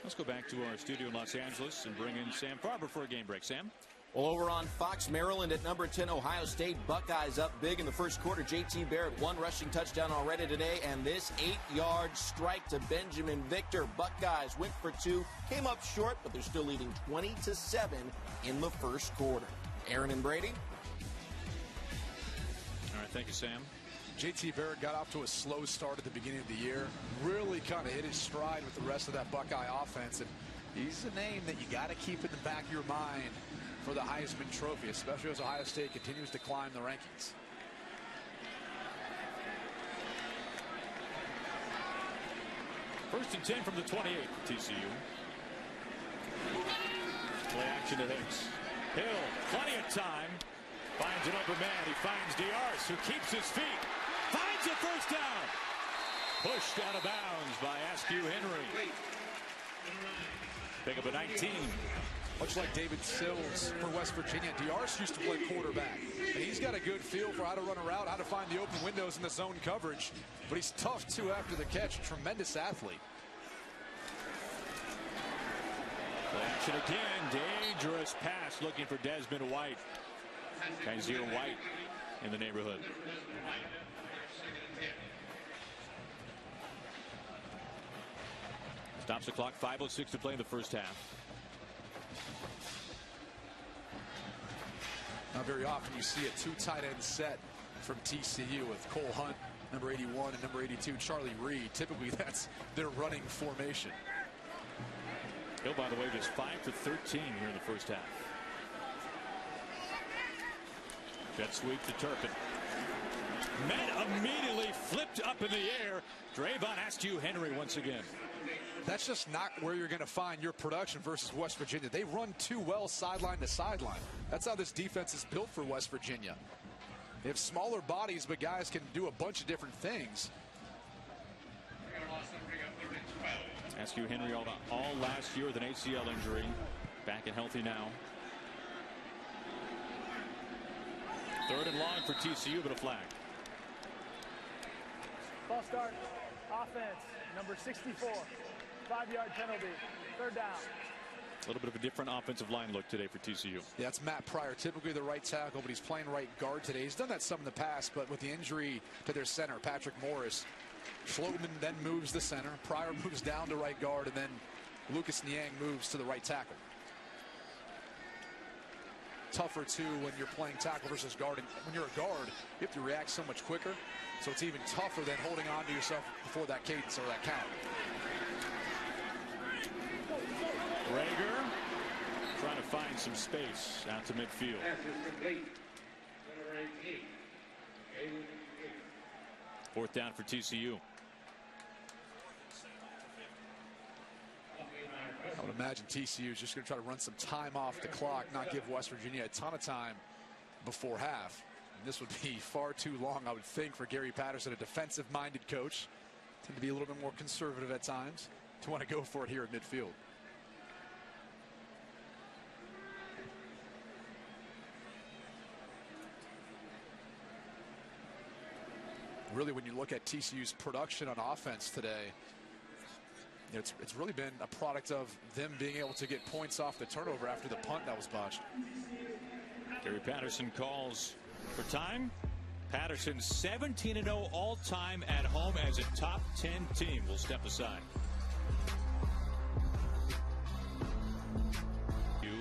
Let's go back to our studio in Los Angeles and bring in Sam Farber for a game break. Sam? Well, over on Fox, Maryland at number 10, Ohio State. Buckeyes up big in the first quarter. J.T. Barrett, 1 rushing touchdown already today, and this 8-yard strike to Benjamin Victor. Buckeyes went for 2, came up short, but they're still leading 20-7 in the first quarter. Aaron and Brady. All right, thank you, Sam. J.T. Barrett got off to a slow start at the beginning of the year. Really kind of hit his stride with the rest of that Buckeye offense, and he's a name that you got to keep in the back of your mind for the Heisman Trophy, especially as Ohio State continues to climb the rankings. First and 10 from the 28 for TCU. Play action to Hicks. Hill, plenty of time. Finds an open man. He finds Diarce, who keeps his feet. Finds a first down. Pushed out of bounds by Askew Henry. Pick up a 19. Much like David Sills for West Virginia, Diarce used to play quarterback, and he's got a good feel for how to run a route, how to find the open windows in the zone coverage. But he's tough, too, after the catch. Tremendous athlete. Play action again. Dangerous pass looking for Desmond White. Kaiser White in the neighborhood. Stops the clock. 5:06 to play in the first half. Not very often you see a 2 tight end set from TCU with Cole Hunt, number 81, and number 82, Charlie Reed. Typically, that's their running formation. Hill, by the way, just 5 for 13 here in the first half. Jet sweep to Turpin. Men immediately flipped up in the air. Drayvon Askew Henry once again. That's just not where you're going to find your production versus West Virginia. They run too well sideline to sideline. That's how this defense is built for West Virginia. They have smaller bodies, but guys can do a bunch of different things. Askew Henry all last year with an ACL injury. Back and healthy now. 3rd and long for TCU, but a flag. False start. Offense, number 64. 5-yard penalty. 3rd down. A little bit of a different offensive line look today for TCU. Yeah, it's Matt Pryor, typically the right tackle, but he's playing right guard today. He's done that some in the past, but with the injury to their center, Patrick Morris, Schloteman then moves the center. Pryor moves down to right guard, and then Lucas Niang moves to the right tackle. Tougher, too, when you're playing tackle versus guard. And when you're a guard, you have to react so much quicker, so it's even tougher than holding on to yourself before that cadence or that count. Rager trying to find some space out to midfield. 4th down for TCU. I would imagine TCU is just going to try to run some time off the clock, not give West Virginia a ton of time before half. And this would be far too long, I would think, for Gary Patterson, a defensive-minded coach. Tend to be a little bit more conservative at times, to want to go for it here at midfield. Really, when you look at TCU's production on offense today, it's really been a product of them being able to get points off the turnover after the punt that was botched. Gary Patterson calls for time. Patterson 17-0 all-time at home as a top 10 team. Will step aside.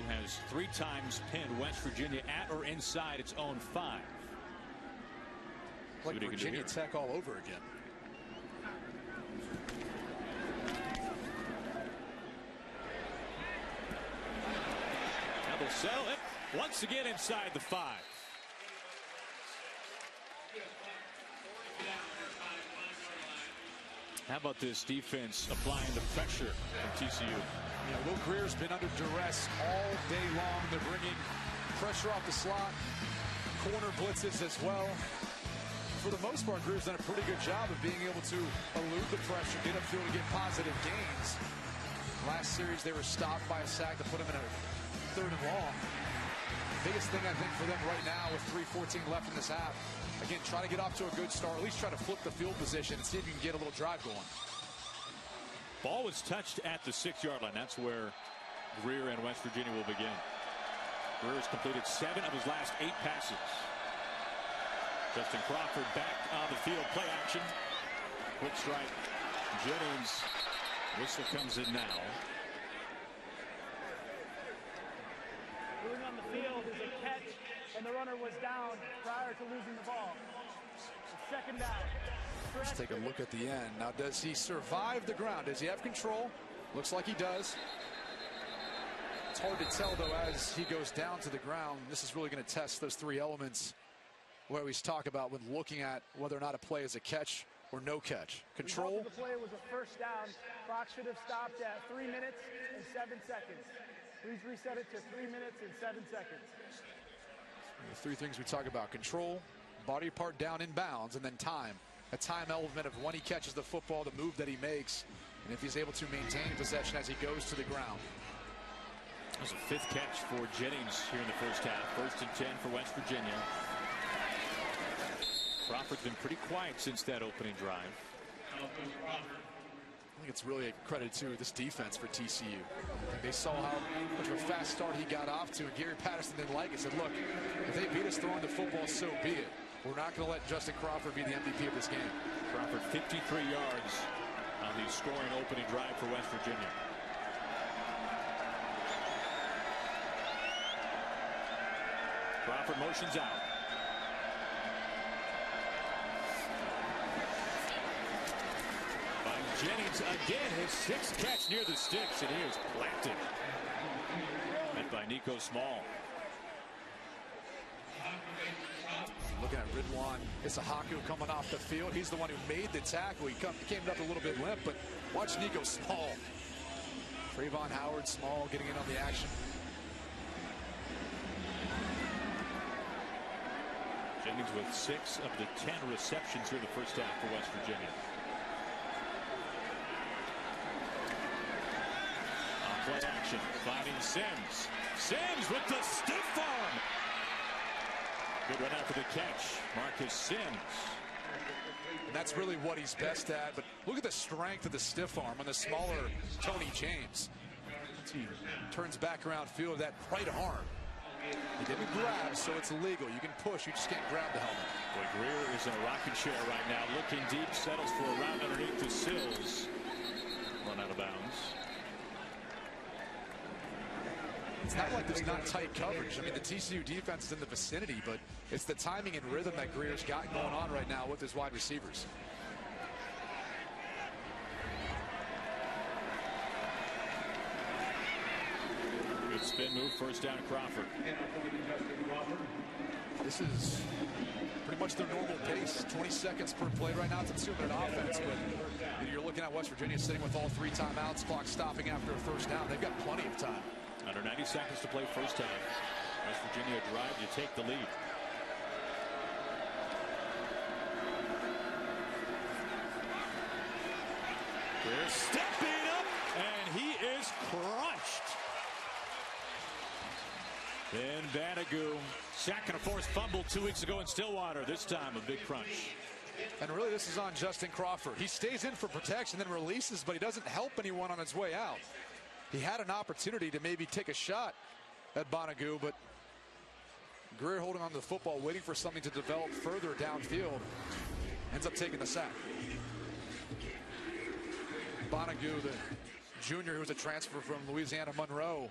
Has 3 times pinned West Virginia at or inside its own 5. Like Virginia Tech all over again. Now they'll settle it once again inside the 5. How about this defense applying the pressure from TCU? Yeah, Will Greer's been under duress all day long. They're bringing pressure off the slot, corner blitzes as well. For the most part, Greer's done a pretty good job of being able to elude the pressure, get upfield, and get positive gains. Last series, they were stopped by a sack to put them in a 3rd and long. Biggest thing, I think, for them right now with 3:14 left in this half, again, try to get off to a good start, at least try to flip the field position and see if you can get a little drive going. Ball was touched at the 6-yard line. That's where Greer and West Virginia will begin. Greer has completed 7 of his last 8 passes. Justin Crawford back on the field. Play action. Quick strike. Jennings. Whistle comes in now. Moving on the field is a catch, and the runner was down prior to losing the ball. It's 2nd down. Let's take a look at the end. Now, does he survive the ground? Does he have control? Looks like he does. It's hard to tell, though, as he goes down to the ground. This is really going to test those 3 elements we always talk about when looking at whether or not a play is a catch or no catch. Control. The play was a 1st down. Clock should have stopped at 3 minutes and 7 seconds. Please reset it to 3 minutes and 7 seconds. The 3 things we talk about: control, body part down in bounds, and then time. A time element of when he catches the football, the move that he makes, and if he's able to maintain possession as he goes to the ground. That was a 5th catch for Jennings here in the 1st half. 1st and 10 for West Virginia. Crawford's been pretty quiet since that opening drive. I think it's really a credit to this defense for TCU. They saw how much of a fast start he got off to, and Gary Patterson didn't like it. Said, look, if they beat us throwing the football, so be it. We're not going to let Justin Crawford be the MVP of this game. Crawford 53 yards on the scoring opening drive for West Virginia. Crawford motions out. Jennings again, his 6th catch near the sticks, and he is planted. Met by Nico Small. Looking at Ridwan Isahaku coming off the field. He's the one who made the tackle. He came up a little bit limp, but watch Nico Small. Trayvon Howard, Small getting in on the action. Jennings with 6 of the 10 receptions here in the 1st half for West Virginia. Play action, finding Sims. Sims with the stiff arm. Good run after the catch. Marcus Sims. And that's really what he's best at. But look at the strength of the stiff arm on the smaller Tony James. He turns back around field, that right arm. He didn't grab, so it's illegal. You can push, you just can't grab the helmet. Boy, Greer is in a rocking chair right now, looking deep, settles for a round underneath the sills. Run out of bounds. It's not like there's not tight coverage. I mean, the TCU defense is in the vicinity, but it's the timing and rhythm that Greer's got going on right now with his wide receivers. Good spin move, 1st down to Crawford. This is pretty much their normal pace, 20 seconds per play right now. It's a 2-minute offense, but you're looking at West Virginia sitting with all 3 timeouts, clock stopping after a 1st down. They've got plenty of time. Under 90 seconds to play 1st half. West Virginia drive to take the lead. Greer stepping up, and he is crunched. Then Banagoo, sack and a forced fumble 2 weeks ago in Stillwater. This time a big crunch. And really, this is on Justin Crawford. He stays in for protection, then releases, but he doesn't help anyone on his way out. He had an opportunity to maybe take a shot at Banagoo, but Greer holding on to the football, waiting for something to develop further downfield, ends up taking the sack. Banagoo, the junior who was a transfer from Louisiana Monroe,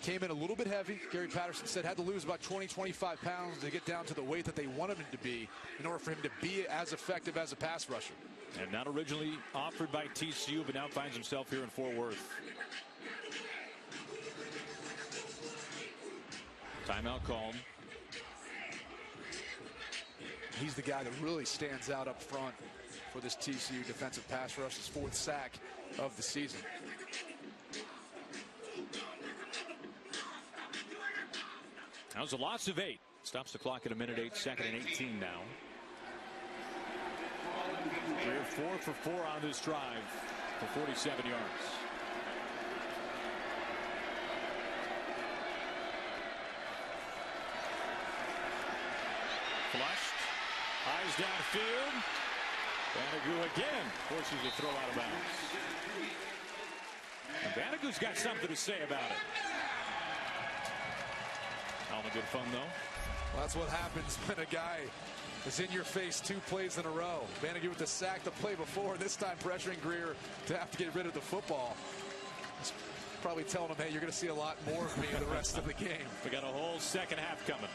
came in a little bit heavy. Gary Patterson said had to lose about 20-25 pounds to get down to the weight that they wanted him to be in order for him to be as effective as a pass rusher. And not originally offered by TCU, but now finds himself here in Fort Worth. Timeout called. He's the guy that really stands out up front for this TCU defensive pass rush. His 4th sack of the season. That was a loss of 8. Stops the clock at 1:08, 2nd and 18 now. Greer 4 for 4 on this drive for 47 yards. Flushed. Eyes downfield. Banagoo again forces a throw out of bounds. And Banagoo's got something to say about it. all in good fun, though. Well, that's what happens when a guy is in your face 2 plays in a row. Vannegut with the sack the play before, this time pressuring Greer to have to get rid of the football. He's probably telling him, hey, you're going to see a lot more of me the rest of the game. We got a whole second half coming.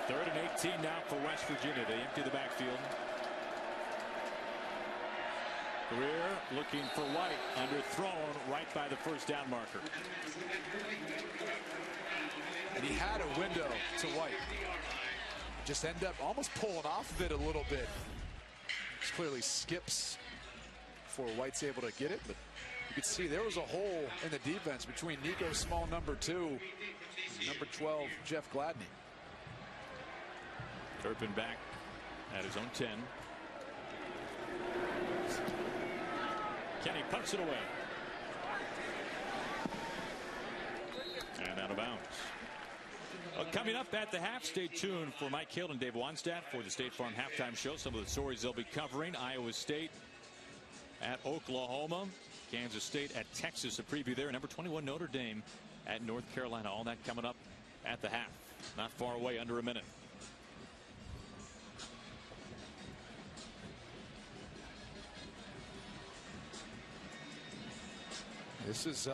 Third and 18 now for West Virginia. They empty the backfield. Greer looking for White, underthrown right by the first down marker. And he had a window to White. Just end up almost pulling off of it a little bit. Just clearly skips before White's able to get it, but you could see there was a hole in the defense between Nico Small, number 2, and number 12, Jeff Gladney. Turpin back at his own 10. Kenny punts it away. And out of bounds. Coming up at the half, stay tuned for Mike Hill and Dave Wanstadt for the State Farm halftime show. Some of the stories they'll be covering: Iowa State at Oklahoma, Kansas State at Texas, a preview there. Number 21 Notre Dame at North Carolina. All that coming up at the half. Not far away, under a minute. This is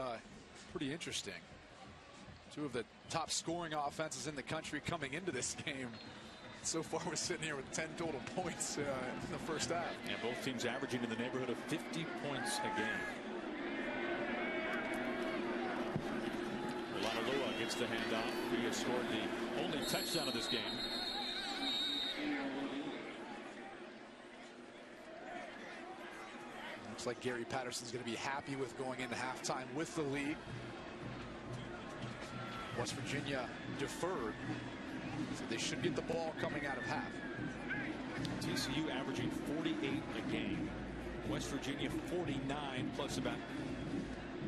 pretty interesting. 2 of the top scoring offenses in the country coming into this game. So far, we're sitting here with 10 total points in the first half. And both teams averaging in the neighborhood of 50 points a game. Lua gets the handoff. He has scored the only touchdown of this game. Looks like Gary Patterson's going to be happy with going into halftime with the lead. West Virginia deferred, so they should get the ball coming out of half. TCU averaging 48 a game. West Virginia 49, plus about,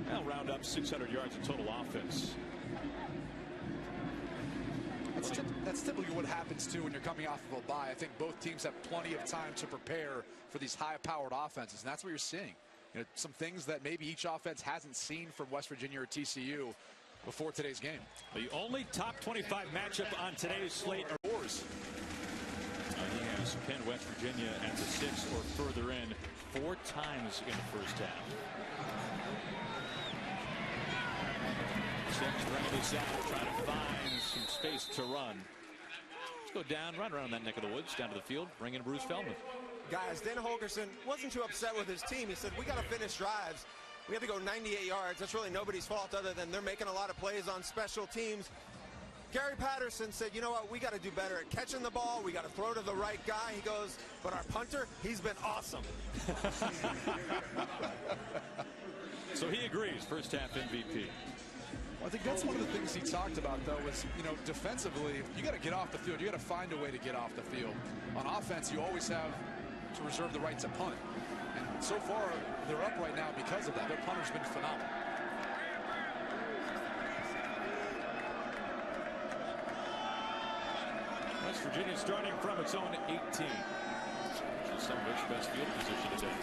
well, round up 600 yards of total offense. That's typically what happens too when you're coming off of a bye. I think both teams have plenty of time to prepare for these high-powered offenses, and that's what you're seeing. You know, some things that maybe each offense hasn't seen from West Virginia or TCU before today's game. The only top 25 matchup on today's slate are yours. He has pinned West Virginia at the 6 or further in 4 times in the first half. Sims running this out, trying to find some space to run. Let's go down, run around that neck of the woods, down to the field, bring in Bruce Feldman. Guys, Dan Holgerson wasn't too upset with his team. He said, we got to finish drives. We have to go 98 yards. That's really nobody's fault other than they're making a lot of plays on special teams. Gary Patterson said, you know what, we got to do better at catching the ball. We got to throw to the right guy. He goes, but our punter, he's been awesome. So he agrees, first half MVP. Well, I think that's one of the things he talked about, though, was, you know, defensively, you got to get off the field. You got to find a way to get off the field. On offense, you always have to reserve the right to punt. And so far, they're up right now because of that. Their punter's been phenomenal. West Virginia starting from its own 18. Which is some of its best field position today.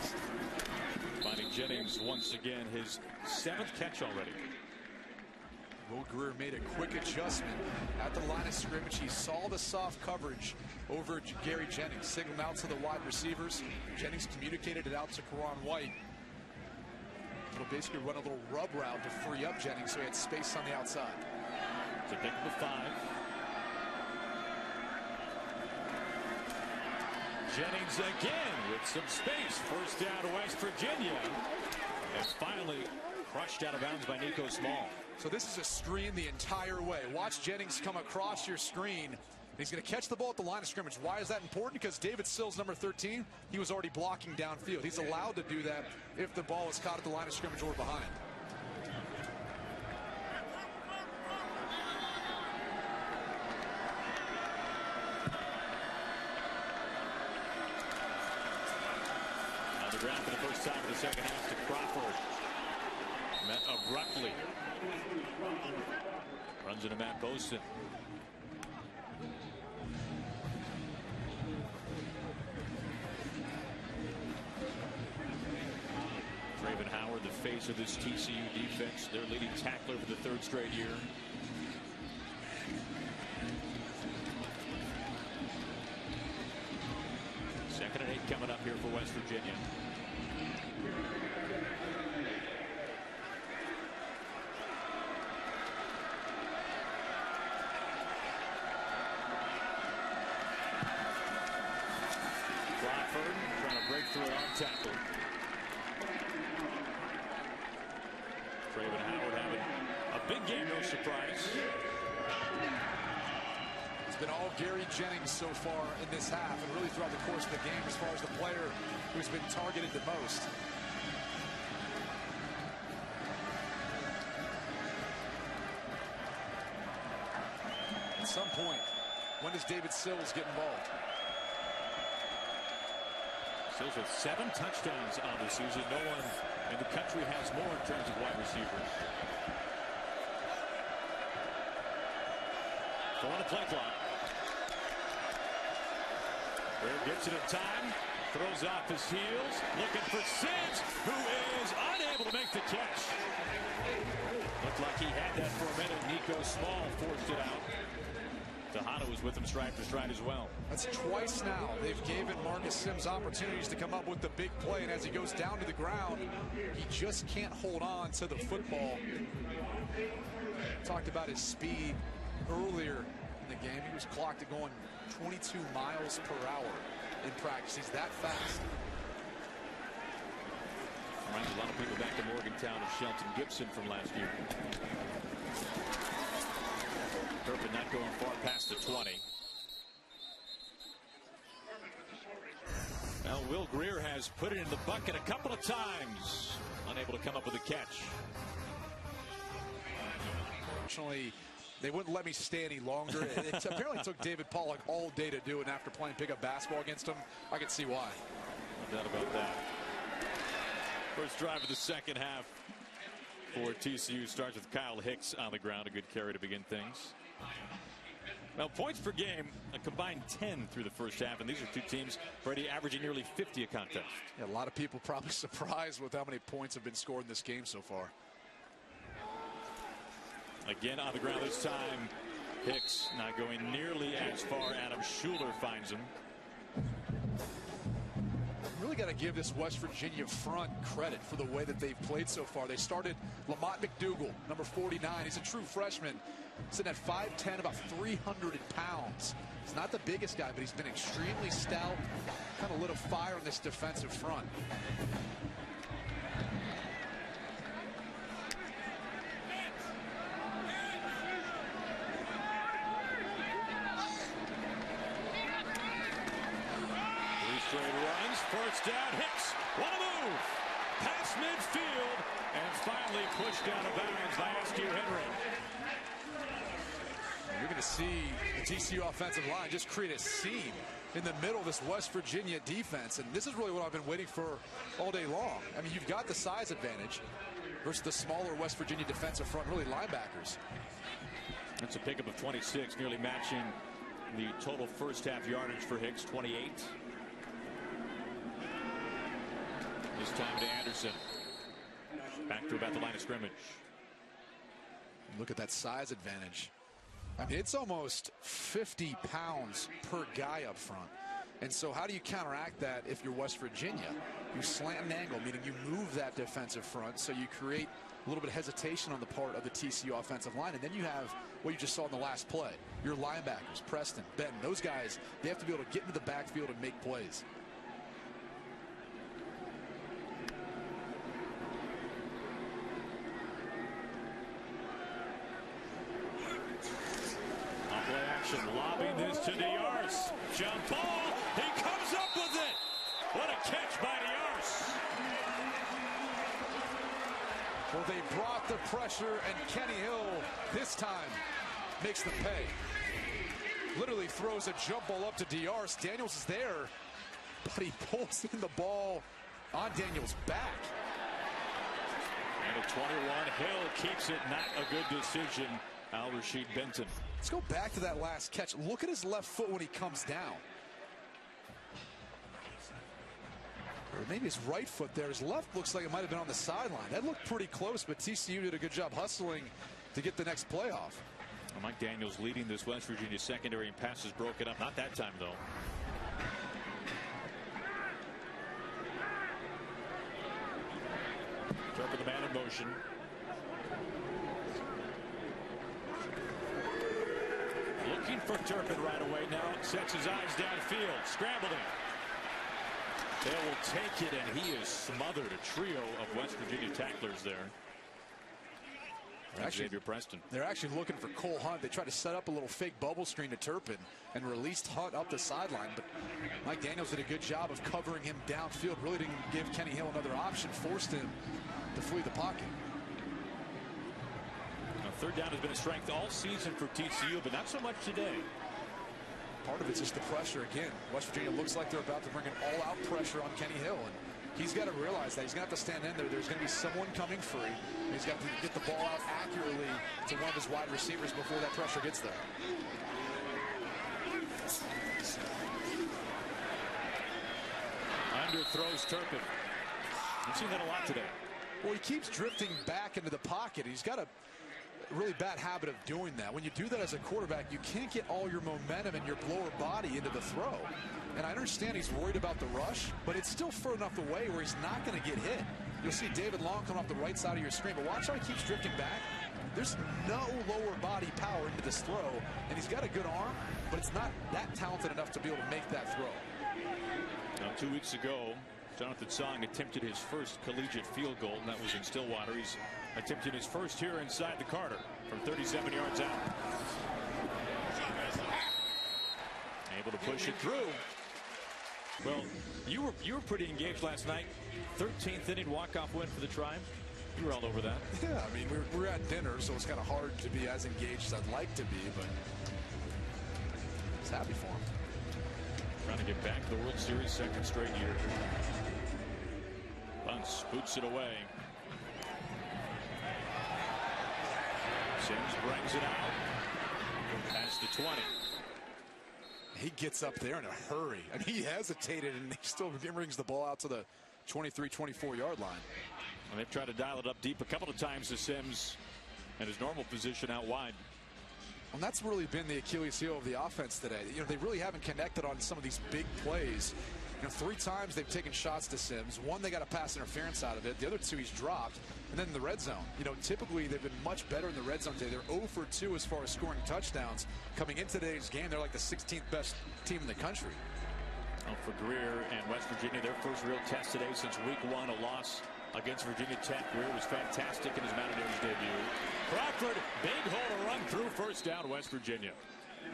Finding Jennings once again, his 7th catch already. Will Greer made a quick adjustment at the line of scrimmage. He saw the soft coverage over Gary Jennings. Signaled out to the wide receivers. Jennings communicated it out to Karan White. He'll basically run a little rub route to free up Jennings so he had space on the outside. To pick up the 5. Jennings again with some space. First down to West Virginia. And finally crushed out of bounds by Nico Small. So this is a screen the entire way. Watch Jennings come across your screen. He's going to catch the ball at the line of scrimmage. Why is that important? Because David Sills, number 13, he was already blocking downfield. He's allowed to do that if the ball is caught at the line of scrimmage or behind. On the ground for the first time in the second half to Crawford. Met abruptly. Runs into Matt Bosin. in the face of this TCU defense. Their leading tackler for the 3rd straight year. Second and 8 coming up here for West Virginia. Trying to break through an arm tackle. Traven Howard having a big game, no surprise. It's been all Gary Jennings so far in this half, and really throughout the course of the game as far as the player who's been targeted the most. At some point, when does David Sills get involved? Sills with 7 touchdowns on the season. No one in the country has more in terms of wide receivers. On the play clock. Ware gets it in time. Throws off his heels. Looking for Sims, who is unable to make the catch. Looked like he had that for a minute. Nico Small forced it out. Tejada was with him stride for stride as well. That's twice now they've given Marcus Sims opportunities to come up with the big play, and as he goes down to the ground, he just can't hold on to the football. Talked about his speed earlier in the game. He was clocked at going 22 miles per hour in practice. He's that fast. Reminds a lot of people back to Morgantown of Shelton Gibson from last year. Turpin not going far past the 20. Now Will Greer has put it in the bucket a couple of times. Unable to come up with a catch. Unfortunately, they wouldn't let me stay any longer. It apparently took David Pollock all day to do it, and after playing pickup basketball against him, I can see why. No doubt about that. First drive of the second half for TCU starts with Kyle Hicks on the ground. A good carry to begin things. Well, points per game, a combined 10 through the first half, and these are two teams already averaging nearly 50 a contest. Yeah, a lot of people probably surprised with how many points have been scored in this game so far. Again on the ground this time. Hicks not going nearly as far. Adam Schuler finds him. Really got to give this West Virginia front credit for the way that they've played so far. They started Lamont McDougal, number 49. He's a true freshman, sitting at 5'10", about 300 pounds. He's not the biggest guy, but he's been extremely stout. Kind of lit a fire on this defensive front. Runs, first down, Hicks, what a move, past midfield, and finally pushed out of bounds by S.Q. Henry. You're going to see the TCU offensive line just create a seam in the middle of this West Virginia defense, and this is really what I've been waiting for all day long. I mean, you've got the size advantage versus the smaller West Virginia defensive front, really linebackers. That's a pickup of 26, nearly matching the total first half yardage for Hicks, 28. This time to Anderson. Back to about the line of scrimmage. Look at that size advantage. I mean, it's almost 50 pounds per guy up front. And so how do you counteract that if you're West Virginia? You slant and angle, meaning you move that defensive front, so you create a little bit of hesitation on the part of the TCU offensive line. And then you have what you just saw in the last play. Your linebackers, Preston, Benton, those guys, they have to be able to get into the backfield and make plays. Lobbing this to Diarse. Jump ball. He comes up with it. What a catch by Diarse. Well, they brought the pressure, and Kenny Hill this time makes the pay. Literally throws a jump ball up to Diarse. Daniels is there, but he pulls in the ball on Daniels' back. And a 21. Hill keeps it. Not a good decision. Al-Rashid Benton. Let's go back to that last catch. Look at his left foot when he comes down. or maybe his right foot there. His left looks like it might have been on the sideline. That looked pretty close, but TCU did a good job hustling to get the next play off. Well, Mike Daniels leading this West Virginia secondary in passes broken up. Not that time, though. Turpin the man in motion. Looking for Turpin right away. Now sets his eyes downfield. Scrambling. They will take it, and he is smothered. A trio of West Virginia tacklers there. Xavier Preston. They're actually looking for Cole Hunt. They tried to set up a little fake bubble screen to Turpin and released Hunt up the sideline. But Mike Daniels did a good job of covering him downfield. Really didn't give Kenny Hill another option. Forced him to flee the pocket. Now, third down has been a strength all season for TCU, but not so much today. Part of it's just the pressure again. West Virginia looks like they're about to bring an all-out pressure on Kenny Hill, and he's got to realize that he's going to have to stand in there. There's going to be someone coming free. He's got to get the ball out accurately to one of his wide receivers before that pressure gets there. Underthrows Turpin. We've seen that a lot today. Well, he keeps drifting back into the pocket. He's got a really bad habit of doing that. When you do that as a quarterback, you can't get all your momentum and your lower body into the throw. And I understand he's worried about the rush, but it's still far enough away where he's not going to get hit. You'll see David Long come off the right side of your screen, but watch how he keeps drifting back. There's no lower body power into this throw, and he's got a good arm, but it's not that talented enough to be able to make that throw. Now, 2 weeks ago, Jonathan Song attempted his first collegiate field goal, and that was in Stillwater. He's attempted his first here inside the Carter from 37 yards out. Able to push it through. Well, you were pretty engaged last night. 13th inning walk-off win for the Tribe. You were all over that. Yeah, I mean, we're at dinner, so it's kind of hard to be as engaged as I'd like to be, but I was happy for him. Trying to get back to the World Series second straight year. Bunce boots it away. Sims brings it out. Past the 20. He gets up there in a hurry, and he hesitated, and he still brings the ball out to the 23-24 yard line. And they've tried to dial it up deep a couple of times to Sims and his normal position out wide. And that's really been the Achilles heel of the offense today. You know, they really haven't connected on some of these big plays. You know, 3 times they've taken shots to Sims. 1, they got a pass interference out of it. The other 2 he's dropped. And then in the red zone, you know, typically they've been much better in the red zone today. They're 0 for 2 as far as scoring touchdowns. Coming into today's game, they're like the 16th best team in the country. Well, for Greer and West Virginia, their first real test today since week 1, a loss against Virginia Tech. Greer was fantastic in his Mountaineers debut. Crawford, big hole to run through, first down, West Virginia.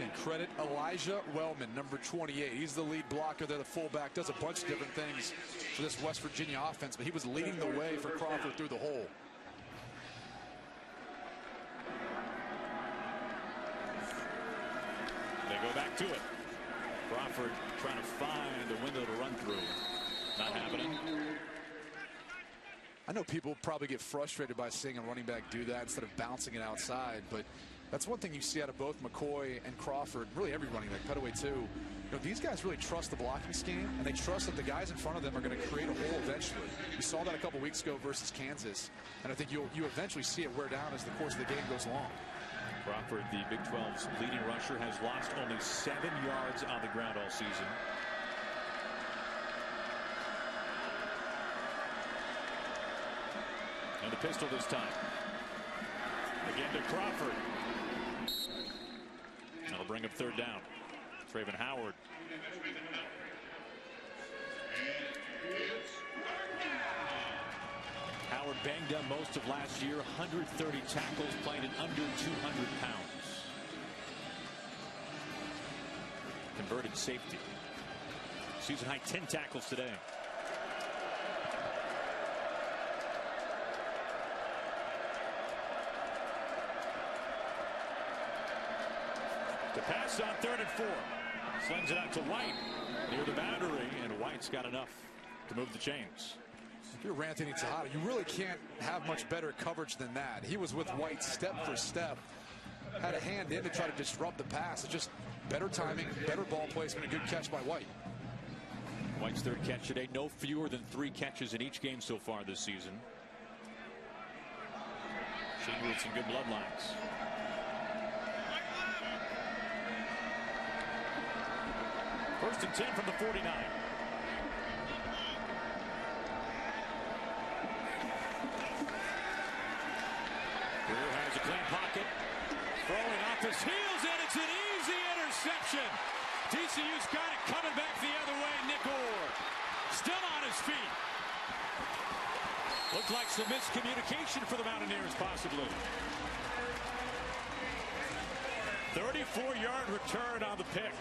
And credit Elijah Wellman, number 28. He's the lead blocker there, the fullback. Does a bunch of different things for this West Virginia offense, but he was leading the way for Crawford through the hole. They go back to it. Crawford trying to find a window to run through. Not happening. I know people probably get frustrated by seeing a running back do that instead of bouncing it outside, but that's one thing you see out of both McCoy and Crawford, really every running back, Petaway too. You know, these guys really trust the blocking scheme, and they trust that the guys in front of them are going to create a hole eventually. We saw that a couple weeks ago versus Kansas, and I think you eventually see it wear down as the course of the game goes along. Crawford, the Big 12's leading rusher, has lost only 7 yards on the ground all season. And the pistol this time. Again to Crawford. That'll bring up third down. Traven Howard. Howard banged up most of last year. 130 tackles, playing at under 200 pounds. Converted safety. Season high 10 tackles today. The pass on 3rd and 4. Slings it out to White near the boundary, and White's got enough to move the chains. If you're Anthony Tejada, you really can't have much better coverage than that. He was with White step for step. Had a hand in to try to disrupt the pass. It's just better timing, better ball placement, a good catch by White. White's third catch today. No fewer than 3 catches in each game so far this season. Sheen with some good bloodlines. First and 10 from the 49. Greer has a clean pocket. Throwing off his heels, and it's an easy interception. TCU's got it coming back the other way. Nick Orr still on his feet. Looked like some miscommunication for the Mountaineers, possibly. 34-yard return on the pick.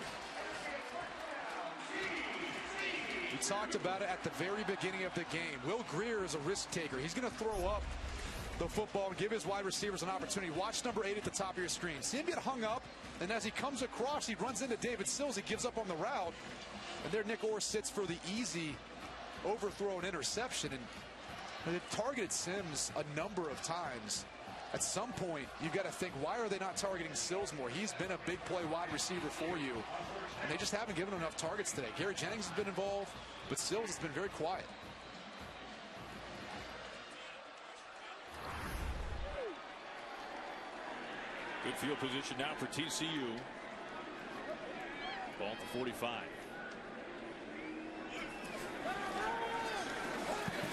We talked about it at the very beginning of the game. Will Greer is a risk taker. He's going to throw up the football and give his wide receivers an opportunity. Watch number 8 at the top of your screen. See him get hung up, and as he comes across, he runs into David Sills. He gives up on the route, and there Nick Orr sits for the easy overthrow and interception. And it targeted Sims a number of times. At some point, you've got to think, why are they not targeting Sills more? He's been a big play wide receiver for you, and they just haven't given him enough targets today. Gary Jennings has been involved, but Sills has been very quiet. Good field position now for TCU. Ball at the 45.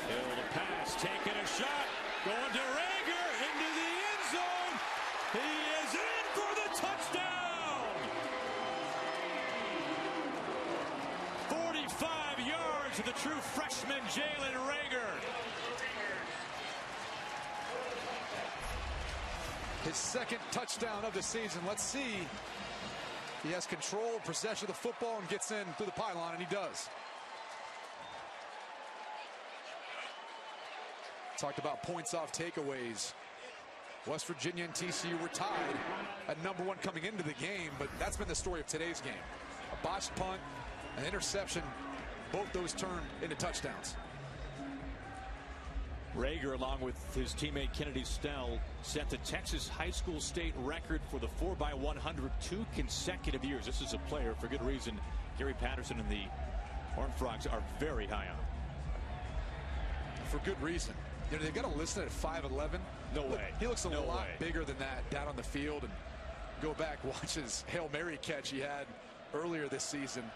Hill to pass, taking a shot, going to Rager into the end zone. He is in for the touchdown. 45 yards to the true freshman Jalen Rager. His second touchdown of the season. Let's see. He has control, possession of the football, and gets in through the pylon, and he does. Talked about points off takeaways. West Virginia and TCU were tied at #1 coming into the game, but that's been the story of today's game. A botched punt, an interception, both those turned into touchdowns. Rager, along with his teammate Kennedy Snell, set the Texas high school state record for the 4x100 2 consecutive years. This is a player, for good reason, Gary Patterson and the Horned Frogs are very high on. For good reason. You know, they've got him listed at 5'11". No way. He looks a lot bigger than that down on the field. And go back, watch his Hail Mary catch he had earlier this season.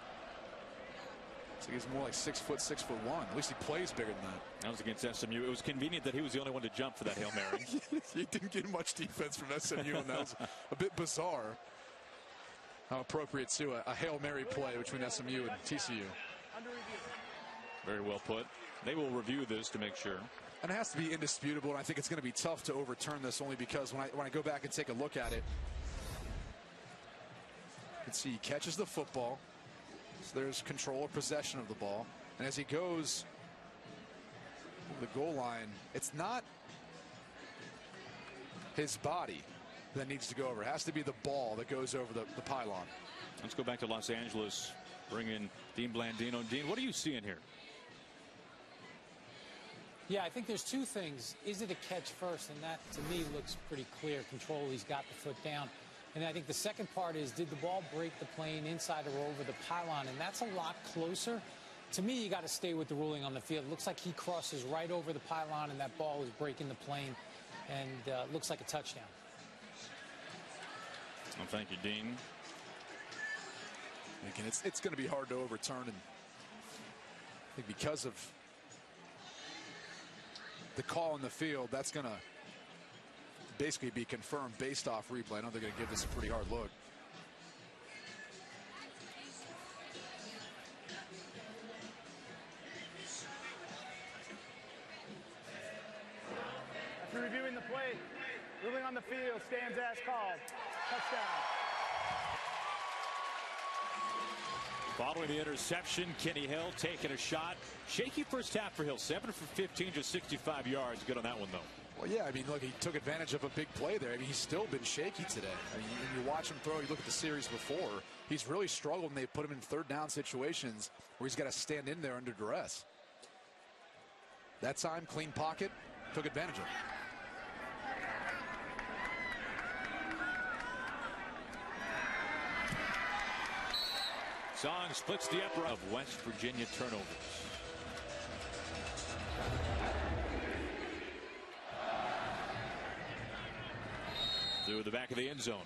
So he's more like 6', 6'1". At least he plays bigger than that. That was against SMU. It was convenient that he was the only one to jump for that Hail Mary. He didn't get much defense from SMU, and that was a bit bizarre. How appropriate to a Hail Mary play between SMU and TCU. Very well put. They will review this to make sure. And it has to be indisputable, and I think it's going to be tough to overturn this, only because when I go back and take a look at it, you can see he catches the football. So there's control or possession of the ball. And as he goes to the goal line, it's not his body that needs to go over. It has to be the ball that goes over the pylon. Let's go back to Los Angeles. Bring in Dean Blandino. Dean, what are you seeing here? Yeah, I think there's two things. Is it a catch first? And that, to me, looks pretty clear. Control, he's got the foot down. And I think the second part is, did the ball break the plane inside or over the pylon? And that's a lot closer. To me, you got to stay with the ruling on the field. It looks like he crosses right over the pylon, and that ball is breaking the plane. And looks like a touchdown. Well, thank you, Dean. Again, it's going to be hard to overturn. And I think because of the call in the field, that's going to basically be confirmed based off replay. I know they're going to give this a pretty hard look. After reviewing the play, ruling on the field stands as called. Touchdown. Following the interception, Kenny Hill taking a shot. Shaky first half for Hill. 7 for 15, just 65 yards. Good on that one, though. Well, yeah, I mean, look, he took advantage of a big play there. I mean, he's still been shaky today. I mean, when you watch him throw, you look at the series before, he's really struggled when they put him in third down situations where he's got to stand in there under duress. That time, clean pocket, took advantage of it. Song splits the upper of West Virginia turnovers. Through the back of the end zone.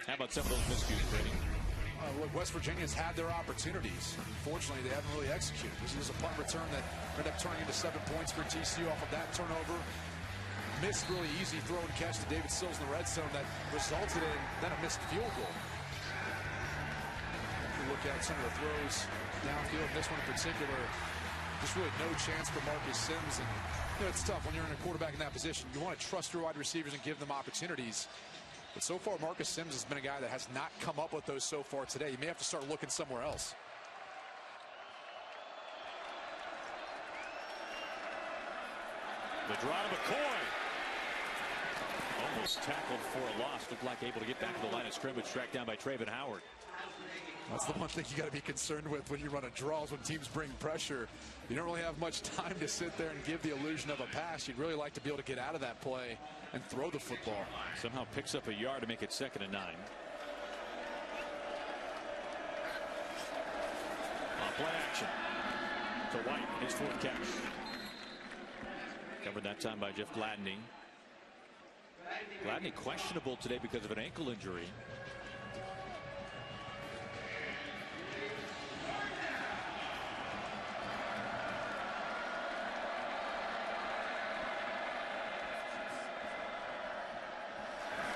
How about some of those miscues, Brady? Look, West Virginia's had their opportunities. Unfortunately, they haven't really executed. This is a punt return that ended up turning into 7 points for TCU off of that turnover. Missed really easy throw and catch to David Sills in the red zone that resulted in then a missed field goal. If you look at some of the throws downfield, this one in particular, just really no chance for Marcus Sims. And you know, it's tough when you're in a quarterback in that position. You want to trust your wide receivers and give them opportunities. But so far, Marcus Sims has been a guy that has not come up with those so far today. You may have to start looking somewhere else. The draw to McCoy. Almost tackled for a loss. Looked like able to get back to the line of scrimmage. Tracked down by Traven Howard. That's the one thing you got to be concerned with when you run a draw is when teams bring pressure. You don't really have much time to sit there and give the illusion of a pass. You'd really like to be able to get out of that play and throw the football. Somehow picks up a yard to make it 2nd and 9. Play action to White, his 4th catch. Covered that time by Jeff Gladney. Gladney questionable today because of an ankle injury.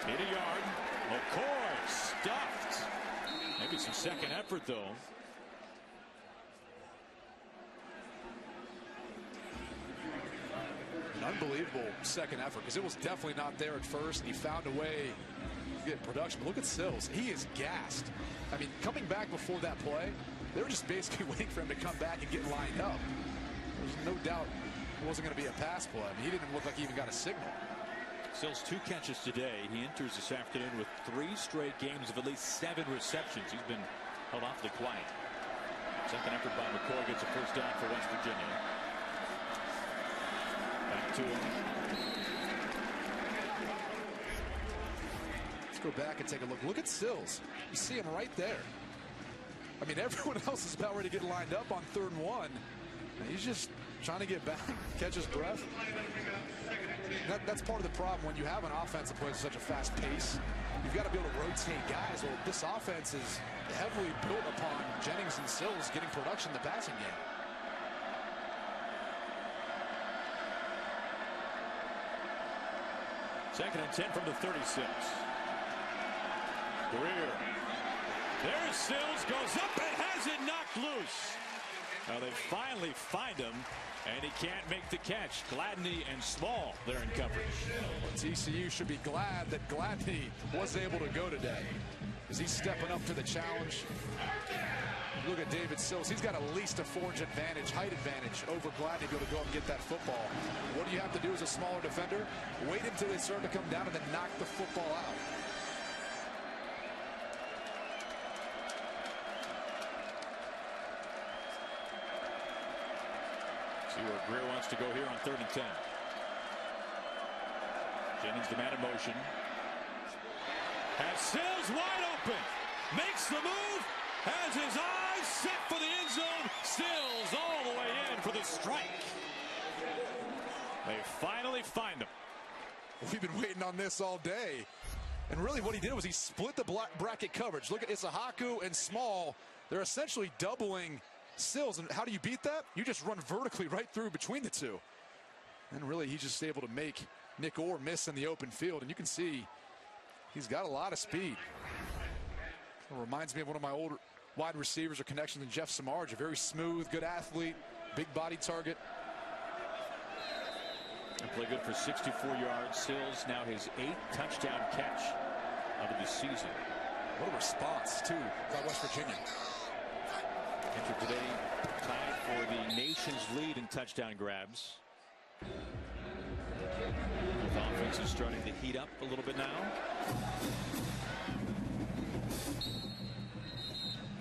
Hit a yard. McCoy stuffed. Maybe some second effort though. An unbelievable second effort because it was definitely not there at first, and he found a way to get production. But look at Sills. He is gassed. I mean, coming back before that play, they were just basically waiting for him to come back and get lined up. There's no doubt it wasn't going to be a pass play. I mean, he didn't look like he even got a signal. Sills 2 catches today. He enters this afternoon with 3 straight games of at least 7 receptions. He's been held awfully quiet. Second effort by McCoy gets a first down for West Virginia. Back to him. Let's go back and take a look. Look at Sills. You see him right there. I mean, everyone else is about ready to get lined up on 3rd and 1. And he's just trying to get back, catch his breath. That's part of the problem when you have an offense that plays at such a fast pace. You've got to be able to rotate guys. Well, this offense is heavily built upon Jennings and Sills getting production in the passing game. Second and 10 from the 36. Greer. There's Sills, goes up and has it knocked loose. Now they finally find him, and he can't make the catch. Gladney and Small there in coverage. Well, TCU should be glad that Gladney was able to go today, as he's stepping up to the challenge. Look at David Sills. He's got at least a 4-inch advantage, height advantage over Gladney to be able to go up and get that football. What do you have to do as a smaller defender? Wait until they start to come down and then knock the football out. See where Greer wants to go here on 3rd and 10. Jennings the man in motion. Has Sills wide open. Makes the move. Has his eyes set for the end zone. Sills all the way in for the strike. They finally find him. We've been waiting on this all day. And really what he did was he split the bracket coverage. Look at Isahaku and Small. They're essentially doubling Sills. And how do you beat that? You just run vertically right through between the two. And really he's just able to make Nick Orr miss in the open field. And you can see he's got a lot of speed. It reminds me of one of my older wide receivers or connections in Jeff Samardzija. Very smooth, good athlete, big body target. And play good for 64 yards. Sills now his 8th touchdown catch of the season. What a response, too, by West Virginia. Entered today tied for the nation's lead in touchdown grabs. Both offenses starting to heat up a little bit now.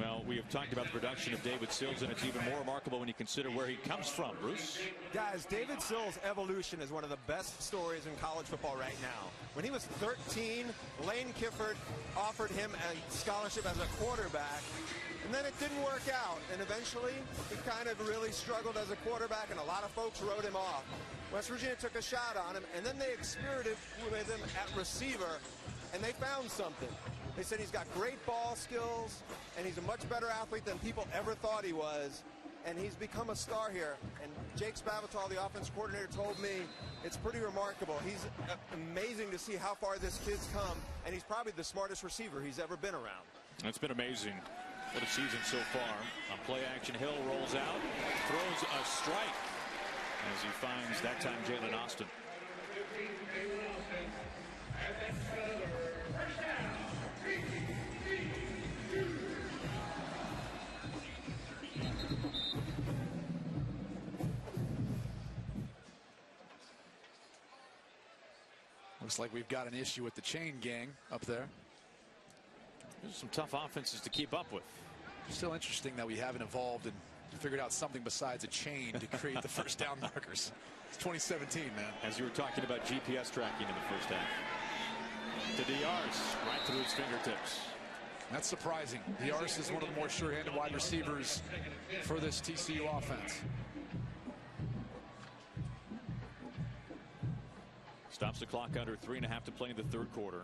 Well, we have talked about the production of David Sills, and it's even more remarkable when you consider where he comes from, Bruce. Guys, David Sills' evolution is one of the best stories in college football right now. When he was 13, Lane Kifford offered him a scholarship as a quarterback, and then it didn't work out. And eventually, he kind of really struggled as a quarterback, and a lot of folks wrote him off. West Virginia took a shot on him, and then they experimented with him at receiver, and they found something. They said he's got great ball skills, and he's a much better athlete than people ever thought he was, and he's become a star here. And Jake Spavital, the offense coordinator, told me it's pretty remarkable. He's amazing to see how far this kid's come, and he's probably the smartest receiver he's ever been around. It's been amazing. What a season so far. On play action, Hill rolls out, throws a strike as he finds, that time, Jalen Austin. Looks like we've got an issue with the chain gang up there. There's some tough offenses to keep up with. Still interesting that we haven't evolved and figured out something besides a chain to create the first down markers. It's 2017, man. As you were talking about GPS tracking in the first half. To Diarse, right through his fingertips. That's surprising. Diarse is one of the more sure-handed wide receivers for this TCU offense. Stops the clock under 3.5 to play in the third quarter.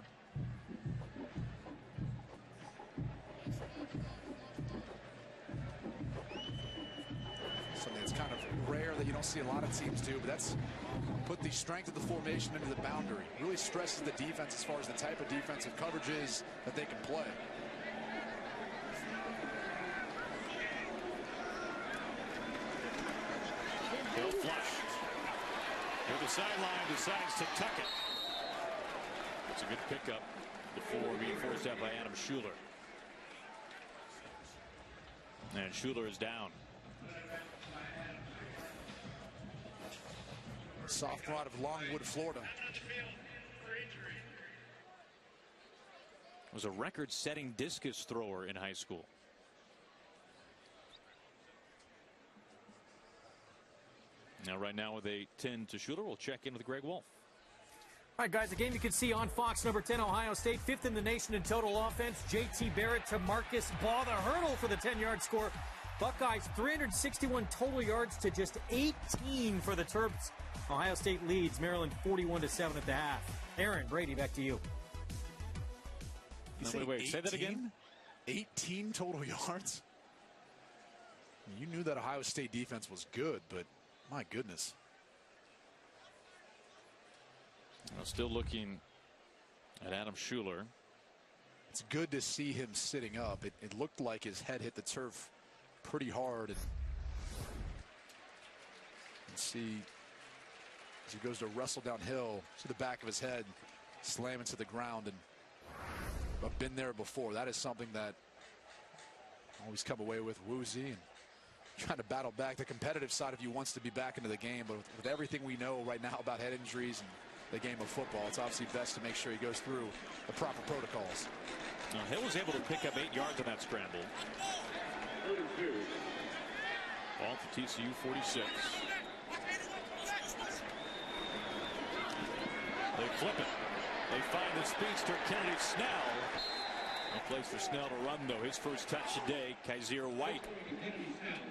Something that's kind of rare that you don't see a lot of teams do, but that's put the strength of the formation into the boundary. Really stresses the defense as far as the type of defensive coverages that they can play. Hill flush. To the sideline, decides to tuck it. It's a good pickup before being forced out by Adam Schuler. And Schuler is down. Sophomore out of Longwood, Florida. Was a record-setting discus thrower in high school. Now, right now, with a 10 to Schuler, we'll check in with Greg Wolf. All right, guys, the game you can see on Fox, number 10, Ohio State, 5th in the nation in total offense. J.T. Barrett to Marcus Baugh, the hurdle for the 10-yard score. Buckeyes, 361 total yards to just 18 for the Terps. Ohio State leads Maryland 41-7 at the half. Aaron, Brady, back to you. Wait, say that again? 18 total yards? You knew that Ohio State defense was good, but my goodness. Still looking at Adam Schuler. It's good to see him sitting up. It looked like his head hit the turf pretty hard. And see as he goes to wrestle downhill, see the back of his head slam into the ground. And I've been there before. That is something that I always come away with woozy and trying to battle back. The competitive side of you wants to be back into the game, but with everything we know right now about head injuries and the game of football, it's obviously best to make sure he goes through the proper protocols. Now, Hill was able to pick up 8 yards on that scramble. Ball for TCU 46. They flip it. They find the speedster Kennedy Snell. No place for Snell to run, though. His first touch today, Kaiser White.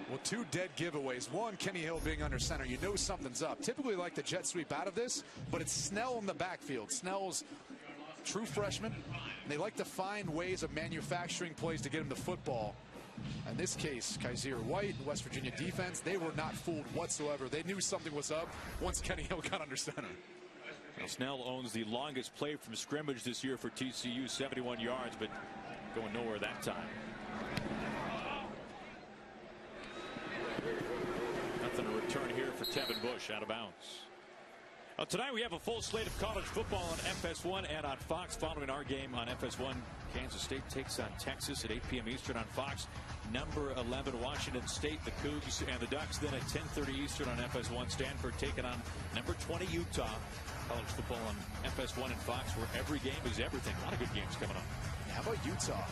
Well, 2 dead giveaways. One, Kenny Hill being under center. You know something's up. Typically like the jet sweep out of this, but it's Snell in the backfield. Snell's true freshman, and they like to find ways of manufacturing plays to get him the football. In this case, Kaiser White, West Virginia defense, they were not fooled whatsoever. They knew something was up once Kenny Hill got under center. Now, Snell owns the longest play from scrimmage this year for TCU, 71 yards, but going nowhere that time. Nothing to return here for Tevin Bush, out of bounds. Tonight we have a full slate of college football on FS1 and on Fox. Following our game on FS1, Kansas State takes on Texas at 8 p.m. Eastern on Fox. Number 11 Washington State, the Cougs and the Ducks. Then at 10:30 Eastern on FS1, Stanford taking on number 20 Utah. College football on FS1 and Fox, where every game is everything. A lot of good games coming up. How about Utah?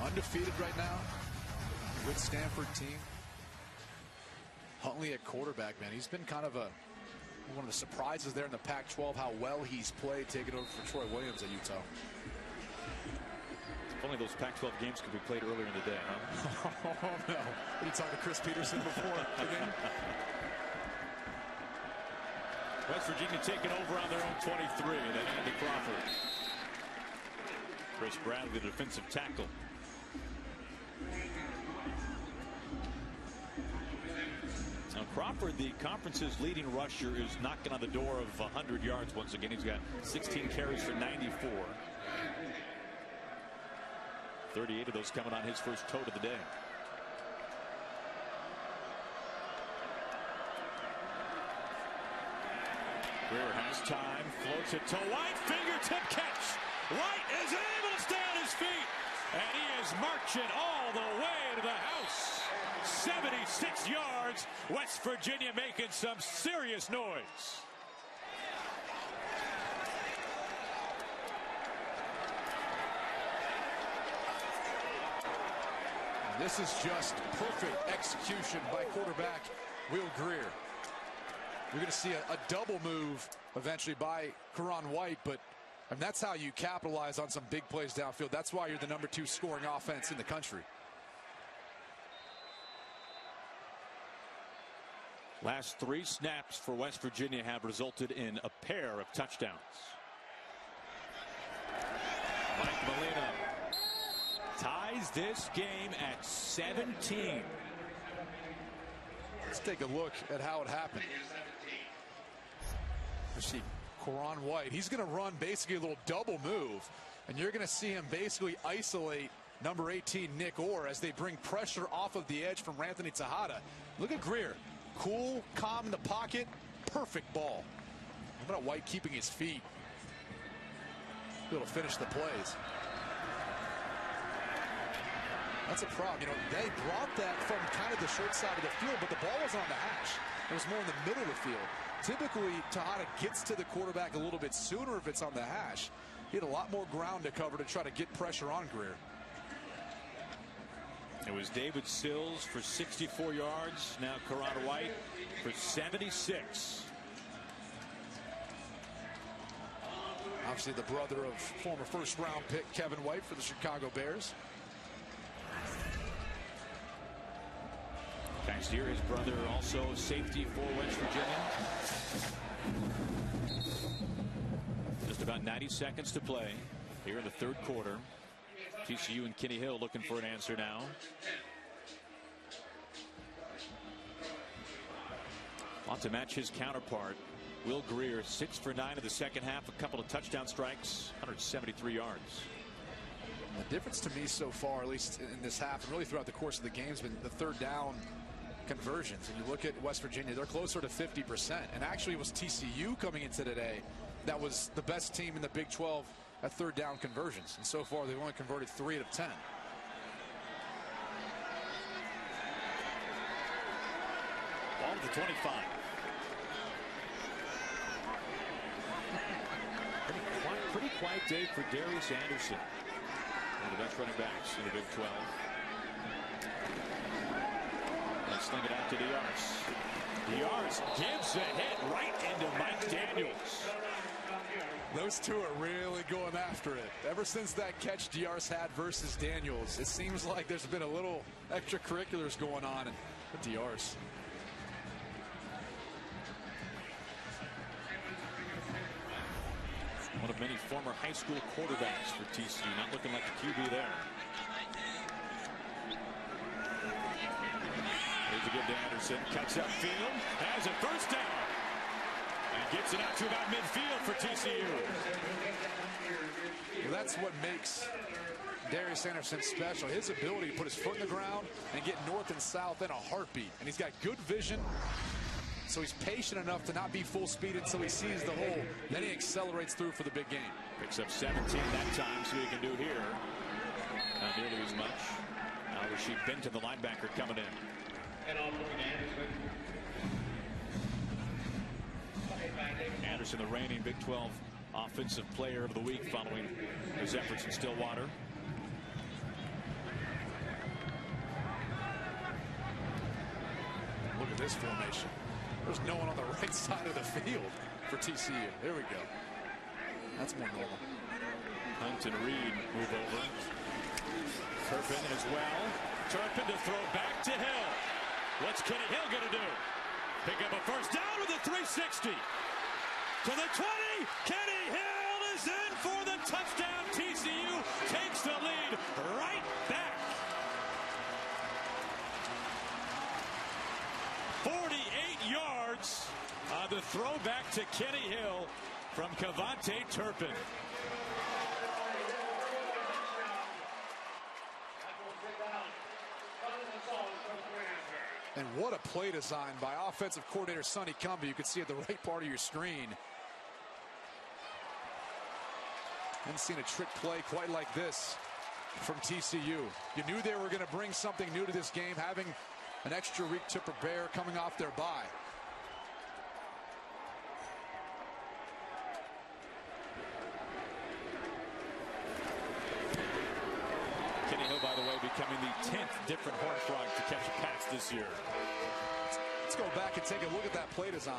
Undefeated right now. Good Stanford team. Huntley at quarterback, man. He's been kind of one of the surprises there in the Pac-12, how well he's played, taking over for Troy Williams at Utah. If only those Pac-12 games could be played earlier in the day, huh? Oh, no. Did you talk to Chris Peterson before the game? West Virginia taking over on their own 23. Then Andy Crawford. Chris Bradley, the defensive tackle. Now Crawford, the conference's leading rusher, is knocking on the door of 100 yards once again. He's got 16 carries for 94. 38 of those coming on his first tote of the day. Greer has time, floats it to White, fingertip catch. White is able to stay on his feet, and he is marching all the way to the house. 76 yards. West Virginia making some serious noise. This is just perfect execution by quarterback Will Greer. You're going to see a double move eventually by Karan White, but that's how you capitalize on some big plays downfield. That's why you're the #2 scoring offense in the country. Last 3 snaps for West Virginia have resulted in a pair of touchdowns. Mike Molina ties this game at 17. Let's take a look at how it happened. You see Karan White. He's going to run basically a little double move, and you're going to see him basically isolate number 18 Nick Orr as they bring pressure off of the edge from Anthony Tejada. Look at Greer. Cool, calm in the pocket, perfect ball. How about White keeping his feet? Able to finish the plays. That's a problem. You know, they brought that from kind of the short side of the field, but the ball was on the hash. It was more in the middle of the field. Typically, Tejada gets to the quarterback a little bit sooner if it's on the hash. He had a lot more ground to cover to try to get pressure on Greer. It was David Sills for 64 yards. Now Karan White for 76. Obviously the brother of former first-round pick Kevin White for the Chicago Bears. Kastier, his brother, also safety for West Virginia. Just about 90 seconds to play here in the third quarter. TCU and Kenny Hill looking for an answer now. Want to match his counterpart, Will Greer, 6 for 9 in the second half, a couple of touchdown strikes, 173 yards. The difference to me so far, at least in this half and really throughout the course of the game, has been the third down conversions. And you look at West Virginia, they're closer to 50%. And actually it was TCU coming into today that was the best team in the Big 12 at third down conversions. And so far they've only converted 3 out of 10. Ball to the 25. Pretty quiet day for Darius Anderson, one of the best running backs in the Big 12. Let's sling it out to Diar's. Diar's gives a hit right into Mike Daniels. Those two are really going after it. Ever since that catch Diar's had versus Daniels, it seems like there's been a little extracurriculars going on with Diar's. One of many former high school quarterbacks for TCU, not looking like the QB there. Here's a give to Anderson, cuts upfield, has a first down, and gets it out to about midfield for TCU. Well, that's what makes Darius Anderson special. His ability to put his foot in the ground and get north and south in a heartbeat. And he's got good vision. So he's patient enough to not be full speed until he sees the hole. Then he accelerates through for the big game. Picks up 17 that time, so he can do here. Not nearly as much. Now Rasheed Benton, the linebacker, coming in. Anderson, the reigning Big 12 Offensive Player of the Week following his efforts in Stillwater. this formation. There's no one on the right side of the field for TCU. There we go. That's more normal. Hunt and Reed move over. Turpin as well. Turpin to throw back to Hill. What's Kenny Hill going to do? Pick up a first down with a 360. To the 20. Kenny Hill is in for the touchdown. TCU takes the lead right back. 48 yards on the throwback to Kenny Hill from Kavontae Turpin. And what a play design by offensive coordinator Sonny Cumbie. You can see at the right part of your screen. Haven't seen a trick play quite like this from TCU. You knew they were going to bring something new to this game, having an extra week to prepare coming off their bye. Kenny Hill, by the way, becoming the 10th different Horned Frog to catch a pass this year. Let's go back and take a look at that play design.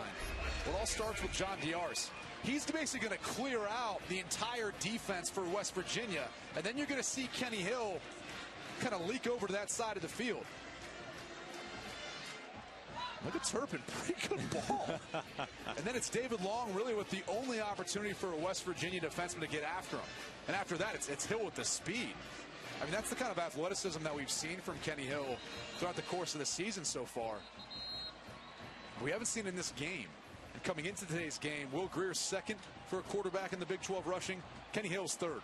Well, it all starts with John Diarse. He's basically going to clear out the entire defense for West Virginia, and then you're going to see Kenny Hill kind of leak over to that side of the field. Look at Turpin, pretty good ball. And then it's David Long really with the only opportunity for a West Virginia defenseman to get after him. And after that, it's Hill with the speed. I mean, that's the kind of athleticism that we've seen from Kenny Hill throughout the course of the season so far. We haven't seen in this game. And coming into today's game, Will Greer's second for a quarterback in the Big 12 rushing. Kenny Hill's third.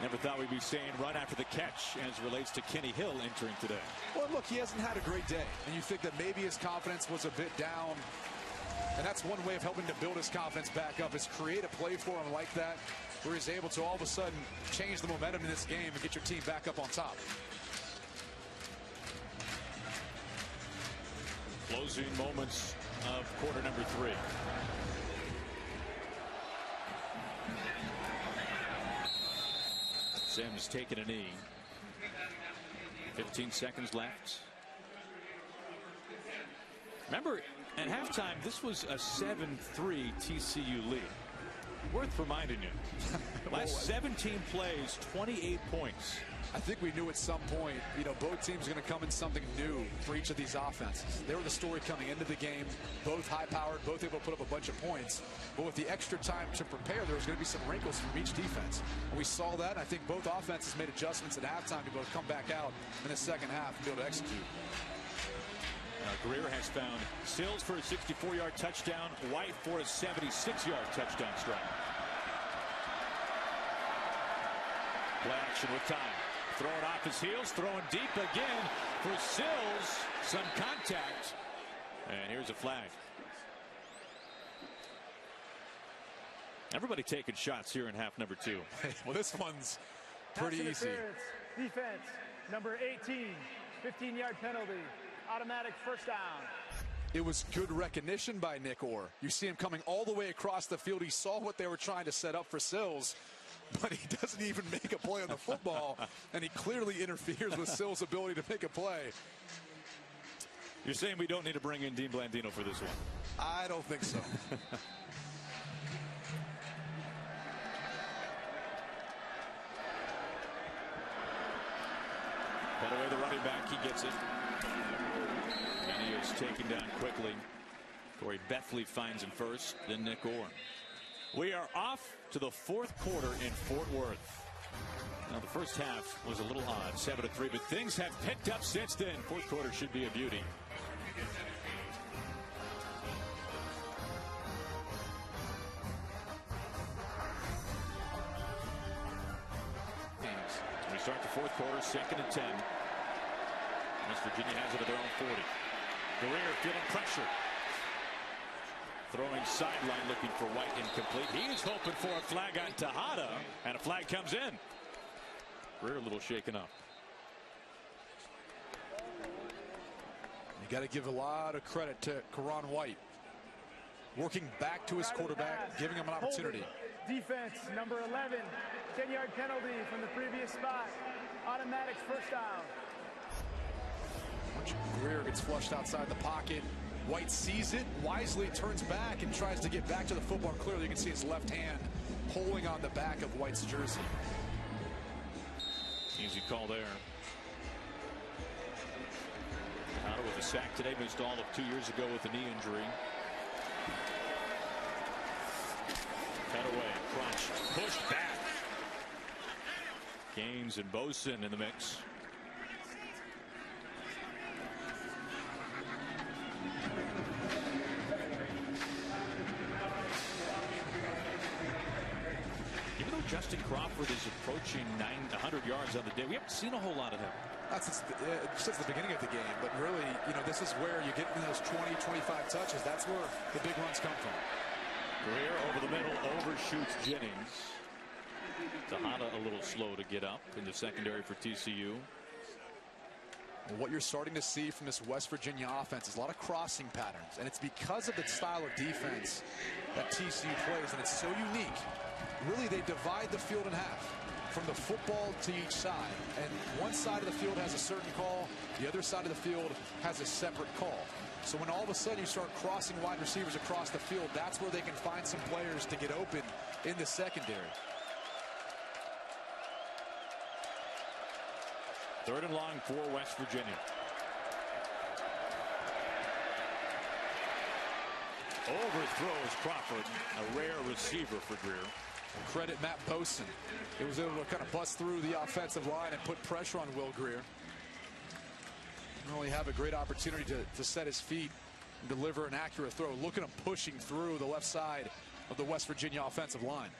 Never thought we'd be saying run after the catch as it relates to Kenny Hill entering today. Well, look, he hasn't had a great day. And you think that maybe his confidence was a bit down. And that's one way of helping to build his confidence back up, is create a play for him like that, where he's able to all of a sudden change the momentum in this game and get your team back up on top. Closing moments of quarter number 3. Sims taking a knee. 15 seconds left. Remember, at halftime, this was a 7-3 TCU lead. Worth reminding you. Last 17 plays, 28 points. I think we knew at some point, both teams are going to come in something new for each of these offenses. They were the story coming into the game. Both high-powered, both able to put up a bunch of points. But with the extra time to prepare, there was going to be some wrinkles from each defense. And we saw that. I think both offenses made adjustments at halftime to both come back out in the second half and be able to execute. Greer has found Sills for a 64-yard touchdown, White for a 76-yard touchdown strike. Play action with time. Throwing off his heels, throwing deep again for Sills. Some contact. And here's a flag. Everybody taking shots here in half number 2. Well, this one's pretty easy. Defense, number 18, 15-yard penalty. Automatic first down. It was good recognition by Nick Orr. You see him coming all the way across the field. He saw what they were trying to set up for Sills, but he doesn't even make a play on the football, and he clearly interferes with Sills' ability to make a play. You're saying we don't need to bring in Dean Blandino for this one? I don't think so. Put away the running back, he gets it. And he is taken down quickly. Corey Bethley finds him first, then Nick Orr. We are off to the fourth quarter in Fort Worth. Now, the first half was a little odd, 7-3, but things have picked up since then. Fourth quarter should be a beauty. We start the fourth quarter, 2nd and 10. West Virginia has it at their own 40. Greer feeling pressure. Throwing sideline, looking for White, incomplete. He is hoping for a flag on Tejada, and a flag comes in. Greer a little shaken up. You got to give a lot of credit to Karan White. Working back to his quarterback, giving him an opportunity. Defense, number 11, 10-yard penalty from the previous spot. Automatic first down. gets flushed outside the pocket. White sees it, wisely turns back and tries to get back to the football. Clearly you can see his left hand pulling on the back of White's jersey. Easy call there. Tejada with a sack today, missed all of 2 years ago with a knee injury. Cut away, crunch, pushed back. Gaines and Bosin in the mix. Even though Justin Crawford is approaching 900 yards on the day, we haven't seen a whole lot of him. That's since the beginning of the game, but really, this is where you get in those 20, 25 touches. That's where the big runs come from. Greer over the middle, overshoots Jennings. Tejada a little slow to get up in the secondary for TCU. What you're starting to see from this West Virginia offense is a lot of crossing patterns, and it's because of the style of defense that TCU plays, and it's so unique. Really, they divide the field in half from the football to each side, and one side of the field has a certain call, the other side of the field has a separate call. So when all of a sudden you start crossing wide receivers across the field, that's where they can find some players to get open in the secondary. Third and long for West Virginia. Overthrows Crawford, a rare receiver for Greer. Credit Matt Bosin. He was able to kind of bust through the offensive line and put pressure on Will Greer. Didn't really have a great opportunity to set his feet and deliver an accurate throw. Look at him pushing through the left side of the West Virginia offensive line.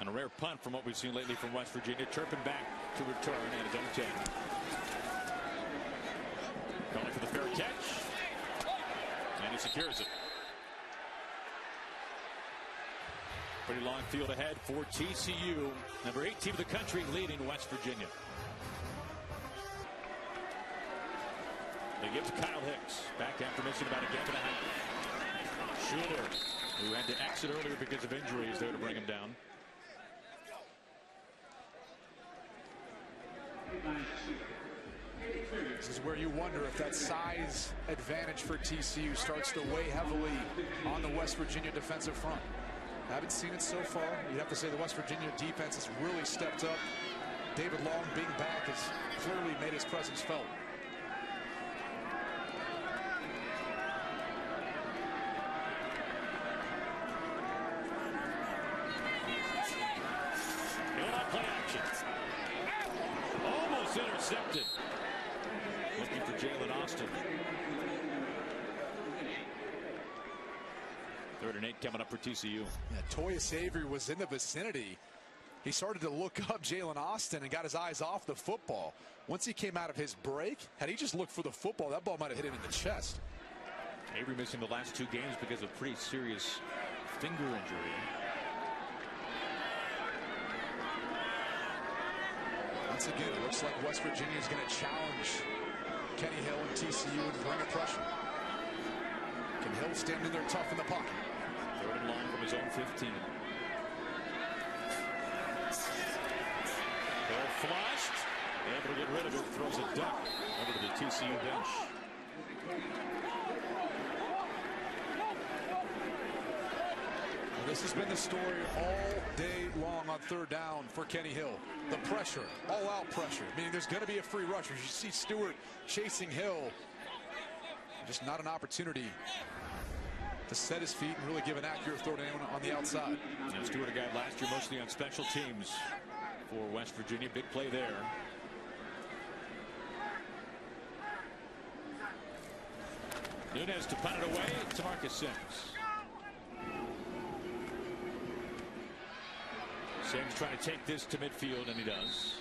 And a rare punt from what we've seen lately from West Virginia. Turpin back to return and his own 10. Going for the fair catch. And he secures it. Pretty long field ahead for TCU. Number 8 team of the country leading West Virginia. They give to Kyle Hicks. Back after missing about a game and a half. Schuler, who had to exit earlier because of injuries, there to bring him down. This is where you wonder if that size advantage for TCU starts to weigh heavily on the West Virginia defensive front. Haven't seen it so far. You'd have to say the West Virginia defense has really stepped up. David Long being back has clearly made his presence felt. Play action. Almost intercepted. Looking for Jalen Austin. 3rd and 8 coming up for TCU. Yeah, Toya Avery was in the vicinity. He started to look up Jalen Austin and got his eyes off the football. Once he came out of his break, had he just looked for the football, that ball might have hit him in the chest. Avery missing the last 2 games because of pretty serious finger injury. Once again, it looks like West Virginia is going to challenge Kenny Hill and TCU and bring a pressure. Can Hill stand in there tough in the pocket? 3rd and long from his own 15. Hill flushed. Able to get rid of it. Throws a duck over to the TCU bench. This has been the story all day long on 3rd down for Kenny Hill. The pressure, all-out pressure, meaning there's going to be a free rusher. You see Stewart chasing Hill. Just not an opportunity to set his feet and really give an accurate throw down on the outside. And Stewart, a guy last year mostly on special teams for West Virginia. Big play there. Nunez to punt it away to Marcus Sims. Sims trying to take this to midfield, and he does.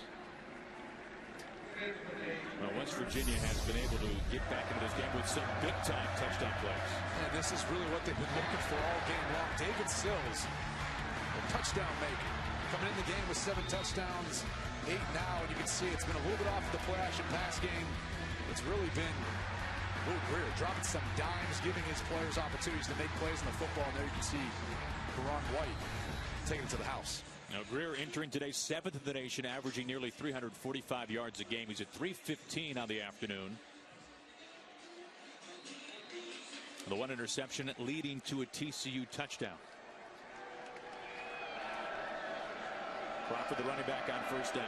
Well, West Virginia has been able to get back into this game with some big-time touchdown plays. And this is really what they've been looking for all game long. David Sills, a touchdown maker, coming in the game with 7 touchdowns, 8 now, and you can see it's been a little bit off of the play action pass game. It's really been Will Greer dropping some dimes, giving his players opportunities to make plays in the football. And there you can see Karan White taking it to the house. Now Greer entering today 7th in the nation, averaging nearly 345 yards a game. He's at 315 on the afternoon. The one interception leading to a TCU touchdown. Crawford, the running back, on first down.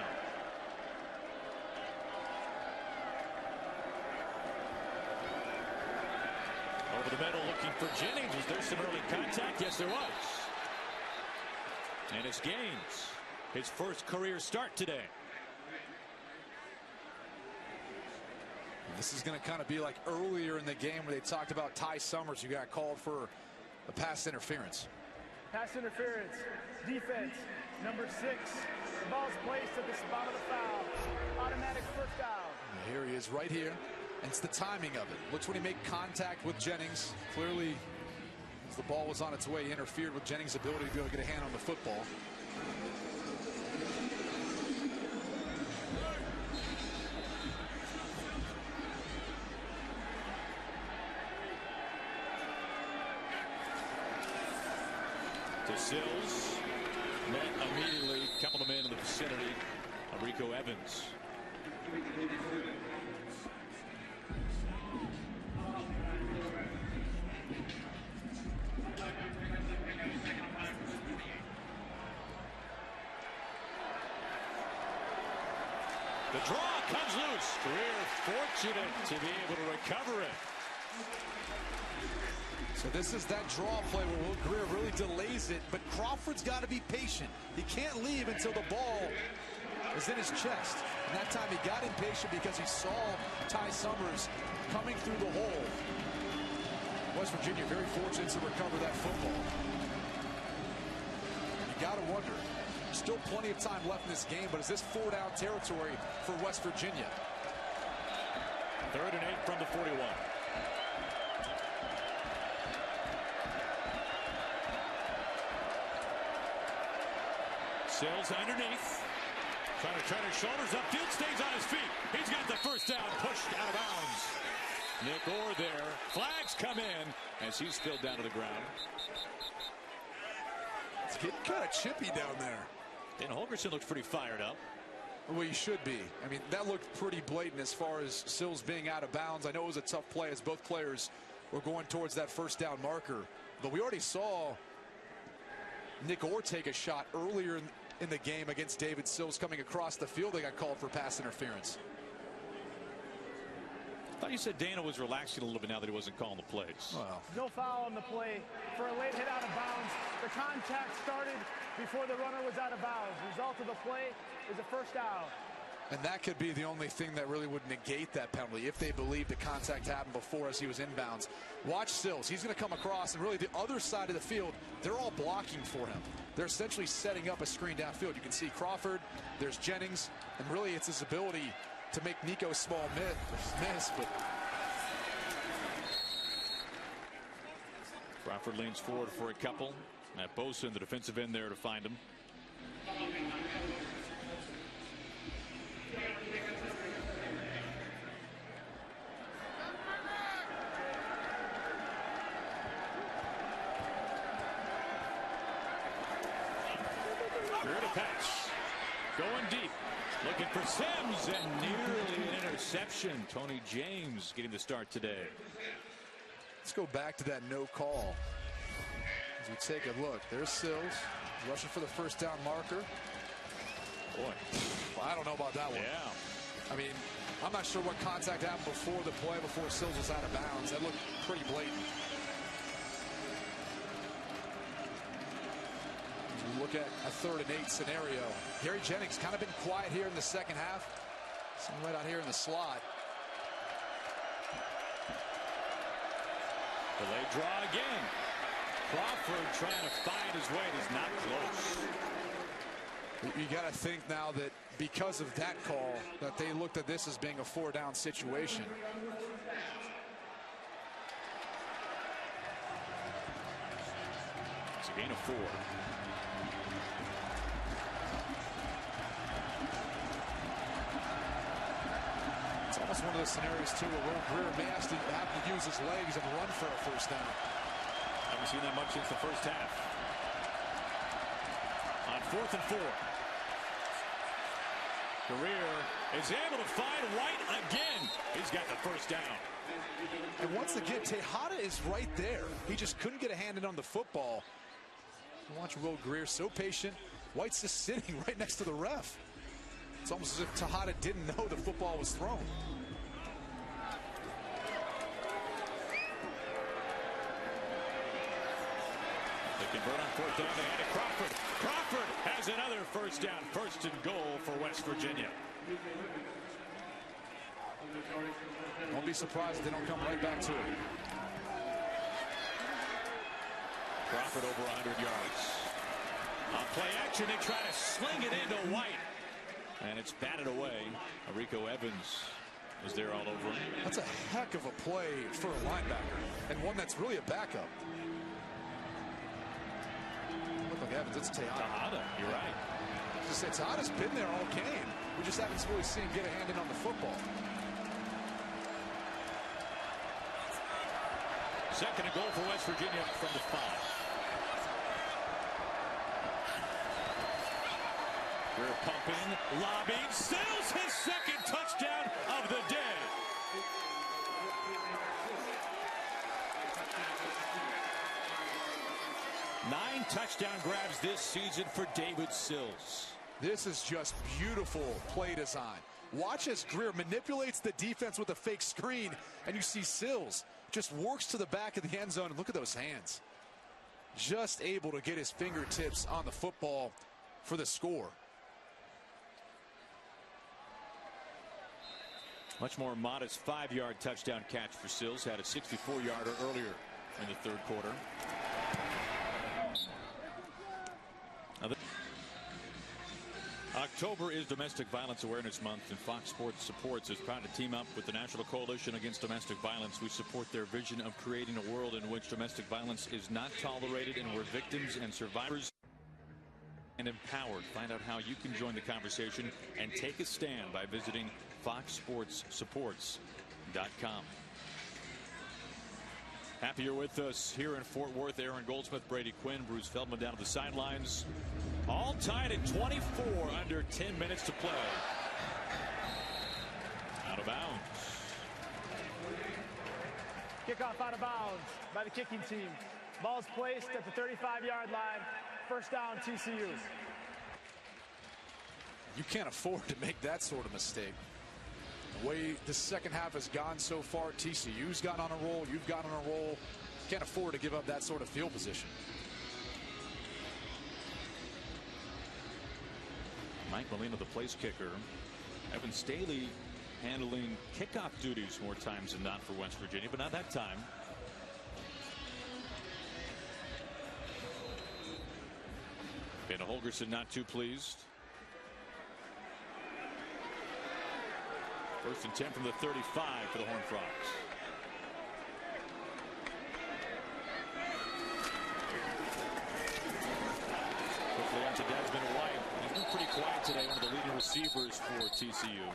Over the middle looking for Jennings. Was there some early contact? Yes, there was. And it's Gaines, his first career start today. This is going to kind of be like earlier in the game where they talked about Ty Summers, who got called for a pass interference. Pass interference, defense, number 6. The ball is placed at the spot of the foul. Automatic first down. And here he is right here. And it's the timing of it. Looks when he made contact with Jennings. Clearly, as the ball was on its way, he interfered with Jennings' ability to be able to get a hand on the football. To Sills. Met immediately. A couple of men in the vicinity of Rico Evans. The draw comes loose. Greer fortunate to be able to recover it. So this is that draw play where Will Greer really delays it, but Crawford's got to be patient. He can't leave until the ball is in his chest. And that time he got impatient because he saw Ty Summers coming through the hole. West Virginia very fortunate to recover that football. You got to wonder. Still plenty of time left in this game, but is this 4-down territory for West Virginia? 3rd and 8 from the 41. Sills underneath. Trying to turn his shoulders upfield, stays on his feet. He's got the first down, pushed out of bounds. Nick Orr there. Flags come in as he's spilled down to the ground. It's getting kind of chippy down there. Dan Holgerson looks pretty fired up. Well, he should be. I mean, that looked pretty blatant as far as Sills being out of bounds. I know it was a tough play as both players were going towards that first down marker. But we already saw Nick Orr take a shot earlier in the game against David Sills coming across the field. They got called for pass interference. I thought you said Dana was relaxing a little bit now that he wasn't calling the plays. Well, No foul on the play for a late hit out of bounds. The contact started before the runner was out of bounds. Result of the play is a first down. and that could be the only thing that really would negate that penalty if they believe the contact happened before as he was inbounds. Watch Sills. He's going to come across, and really the other side of the field, they're all blocking for him. They're essentially setting up a screen downfield. You can see Crawford, there's Jennings, and really it's his ability to make Nico Small miss, but Crawford leans forward for a couple. Matt Bosa in the defensive end there to find him. Here to pass. Going deep. Looking for Sims, and nearly an interception. Tony James getting the start today. let's go back to that no call. As we take a look, there's Sills rushing for the first down marker. Boy, Well, I don't know about that one. yeah. I mean, I'm not sure what contact happened before the play, before Sills was out of bounds. That looked pretty blatant. As we look at a 3rd and 8 scenario, Gary Jennings kind of been quiet here in the second half. Seen right out here in the slot. Delayed draw again. Crawford trying to find his way. He's not close. You got to think now that because of that call, that they looked at this as being a 4-down situation. It's a gain of 4. It's almost one of those scenarios, too, where Will Greer may have to use his legs and run for a first down. Haven't seen that much since the first half. On 4th and 4. Greer is able to find White again. He's got the first down. And once again, Tejada is right there. He just couldn't get a hand in on the football. Watch Will Greer, so patient. White's just sitting right next to the ref. It's almost as if Tejada didn't know the football was thrown. They convert on 4th down. They hand it to Crawford. Crawford has another first down. 1st and goal for West Virginia. Don't be surprised if they don't come right back to it. Crawford over 100 yards. On play action, they try to sling it into White. And it's batted away. Rico Evans is there all over him. That's a heck of a play for a linebacker. And one that's really a backup. Look like Evans, it's Tejada. Tejada, you're right. Just say Tejada's been there all game. We just haven't really seen him get a hand in on the football. 2nd and goal for West Virginia from the 5. We're pumping, lobbing, Sills his 2nd touchdown of the day. Nine touchdown grabs this season for David Sills. This is just beautiful play design. Watch as Greer manipulates the defense with a fake screen, and you see Sills just works to the back of the end zone, and look at those hands. Just able to get his fingertips on the football for the score. Much more modest 5-yard touchdown catch for Sills. Had a 64-yarder earlier in the 3rd quarter. October is Domestic Violence Awareness Month, and Fox Sports Supports is proud to team up with the National Coalition Against Domestic Violence. We support their vision of creating a world in which domestic violence is not tolerated and where victims and survivors and empowered. Find out how you can join the conversation and take a stand by visiting foxsportssupports.com. Happy you're with us here in Fort Worth. Aaron Goldsmith, Brady Quinn, Bruce Feldman down at the sidelines. All tied at 24, under 10 minutes to play. Out of bounds. Kickoff out of bounds by the kicking team. Ball's placed at the 35-yard line. First down, TCU. You can't afford to make that sort of mistake. The way the second half has gone so far, TCU's gotten on a roll, you've gotten on a roll. Can't afford to give up that sort of field position. Mike Molina, the place kicker. Evan Staley handling kickoff duties more times than not for West Virginia, but not that time. Dana Holgerson not too pleased. 1st and 10 from the 35 for the Horned Frogs. Quickly on to Desmond White. He's been pretty quiet today, one of the leading receivers for TCU.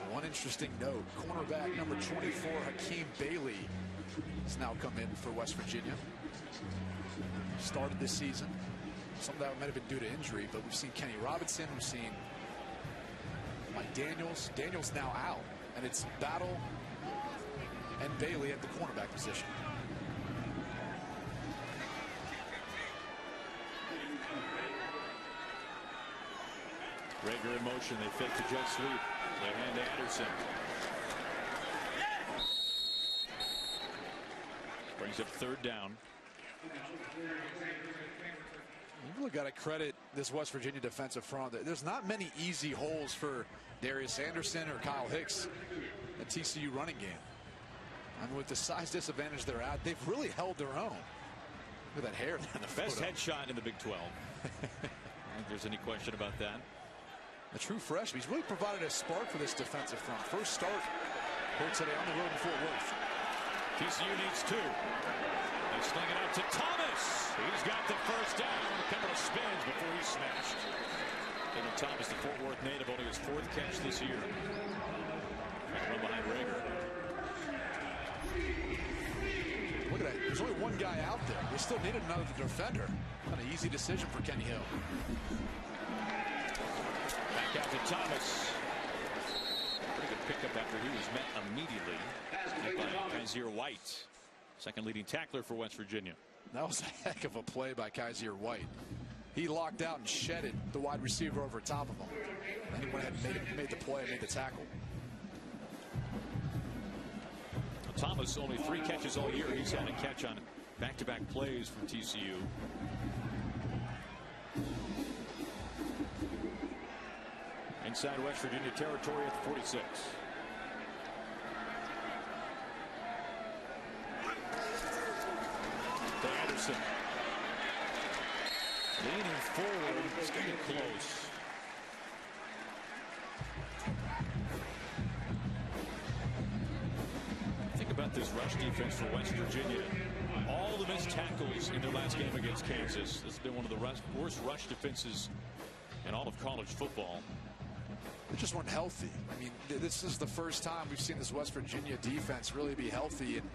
One interesting note, cornerback number 24, Hakeem Bailey, has now come in for West Virginia. Started this season. Some of that might have been due to injury, but we've seen Kenny Robinson, we've seen Mike Daniels. Daniels now out, and it's Battle and Bailey at the cornerback position. Rager in motion. They fake the jet sweep. They hand to Anderson. Brings up 3rd down. You really got to credit this West Virginia defensive front. There's not many easy holes for Darius Anderson or Kyle Hicks at TCU running game. I mean, with the size disadvantage they're at, they've really held their own. Look at that hair. The best headshot in the Big 12. I don't think there's any question about that. A true freshman. He's really provided a spark for this defensive front. First start here today on the road in Fort Worth. TCU needs 2. They sling it out to Thomas. He's got the first down. A couple of spins before he's smashed. David Thomas, the Fort Worth native, only his 4th catch this year. Run behind Rager. Look look at it. There's only one guy out there. We still needed another defender. Not an easy decision for Kenny Hill. Back out to Thomas. Pretty good pickup after he was met immediately by Kaiser White, second leading tackler for West Virginia. That was a heck of a play by Kaiser White. He locked out and shedded the wide receiver over top of him. And he went ahead and made the play, made the tackle. Thomas, only 3 catches all year. He's had a catch on back-to-back plays from TCU. Inside West Virginia territory at the 46. To Anderson. Leaning forward. It's getting close. Think about this rush defense for West Virginia. All the missed tackles in their last game against Kansas. This has been one of the worst rush defenses in all of college football. They just weren't healthy. I mean, this is the first time we've seen this West Virginia defense really be healthy and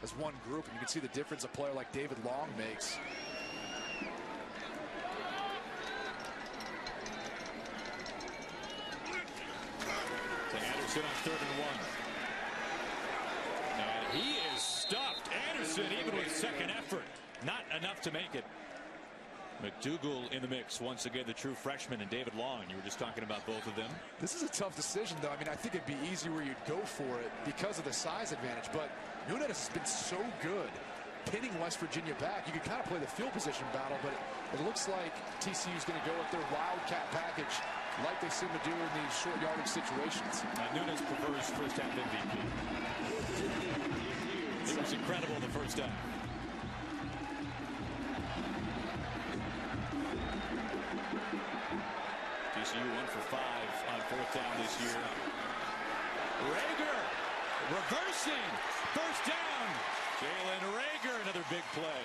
as one group. And you can see the difference a player like David Long makes. To Anderson on 3rd and 1. And he is stuffed. Anderson, even with second effort, not enough to make it. McDougal in the mix once again, the true freshman, and David Long. You were just talking about both of them. This is a tough decision, though. I mean, I think it'd be easy where you'd go for it because of the size advantage. But Nunez has been so good pinning West Virginia back. You could kind of play the field position battle, but it looks like TCU's going to go with their wildcat package like they seem to do in these short yardage situations. Nunez prefers first half MVP. It was incredible the first half. TCU 1 for 5 on 4th down this year. Rager reversing. First down. Jalen Rager, another big play.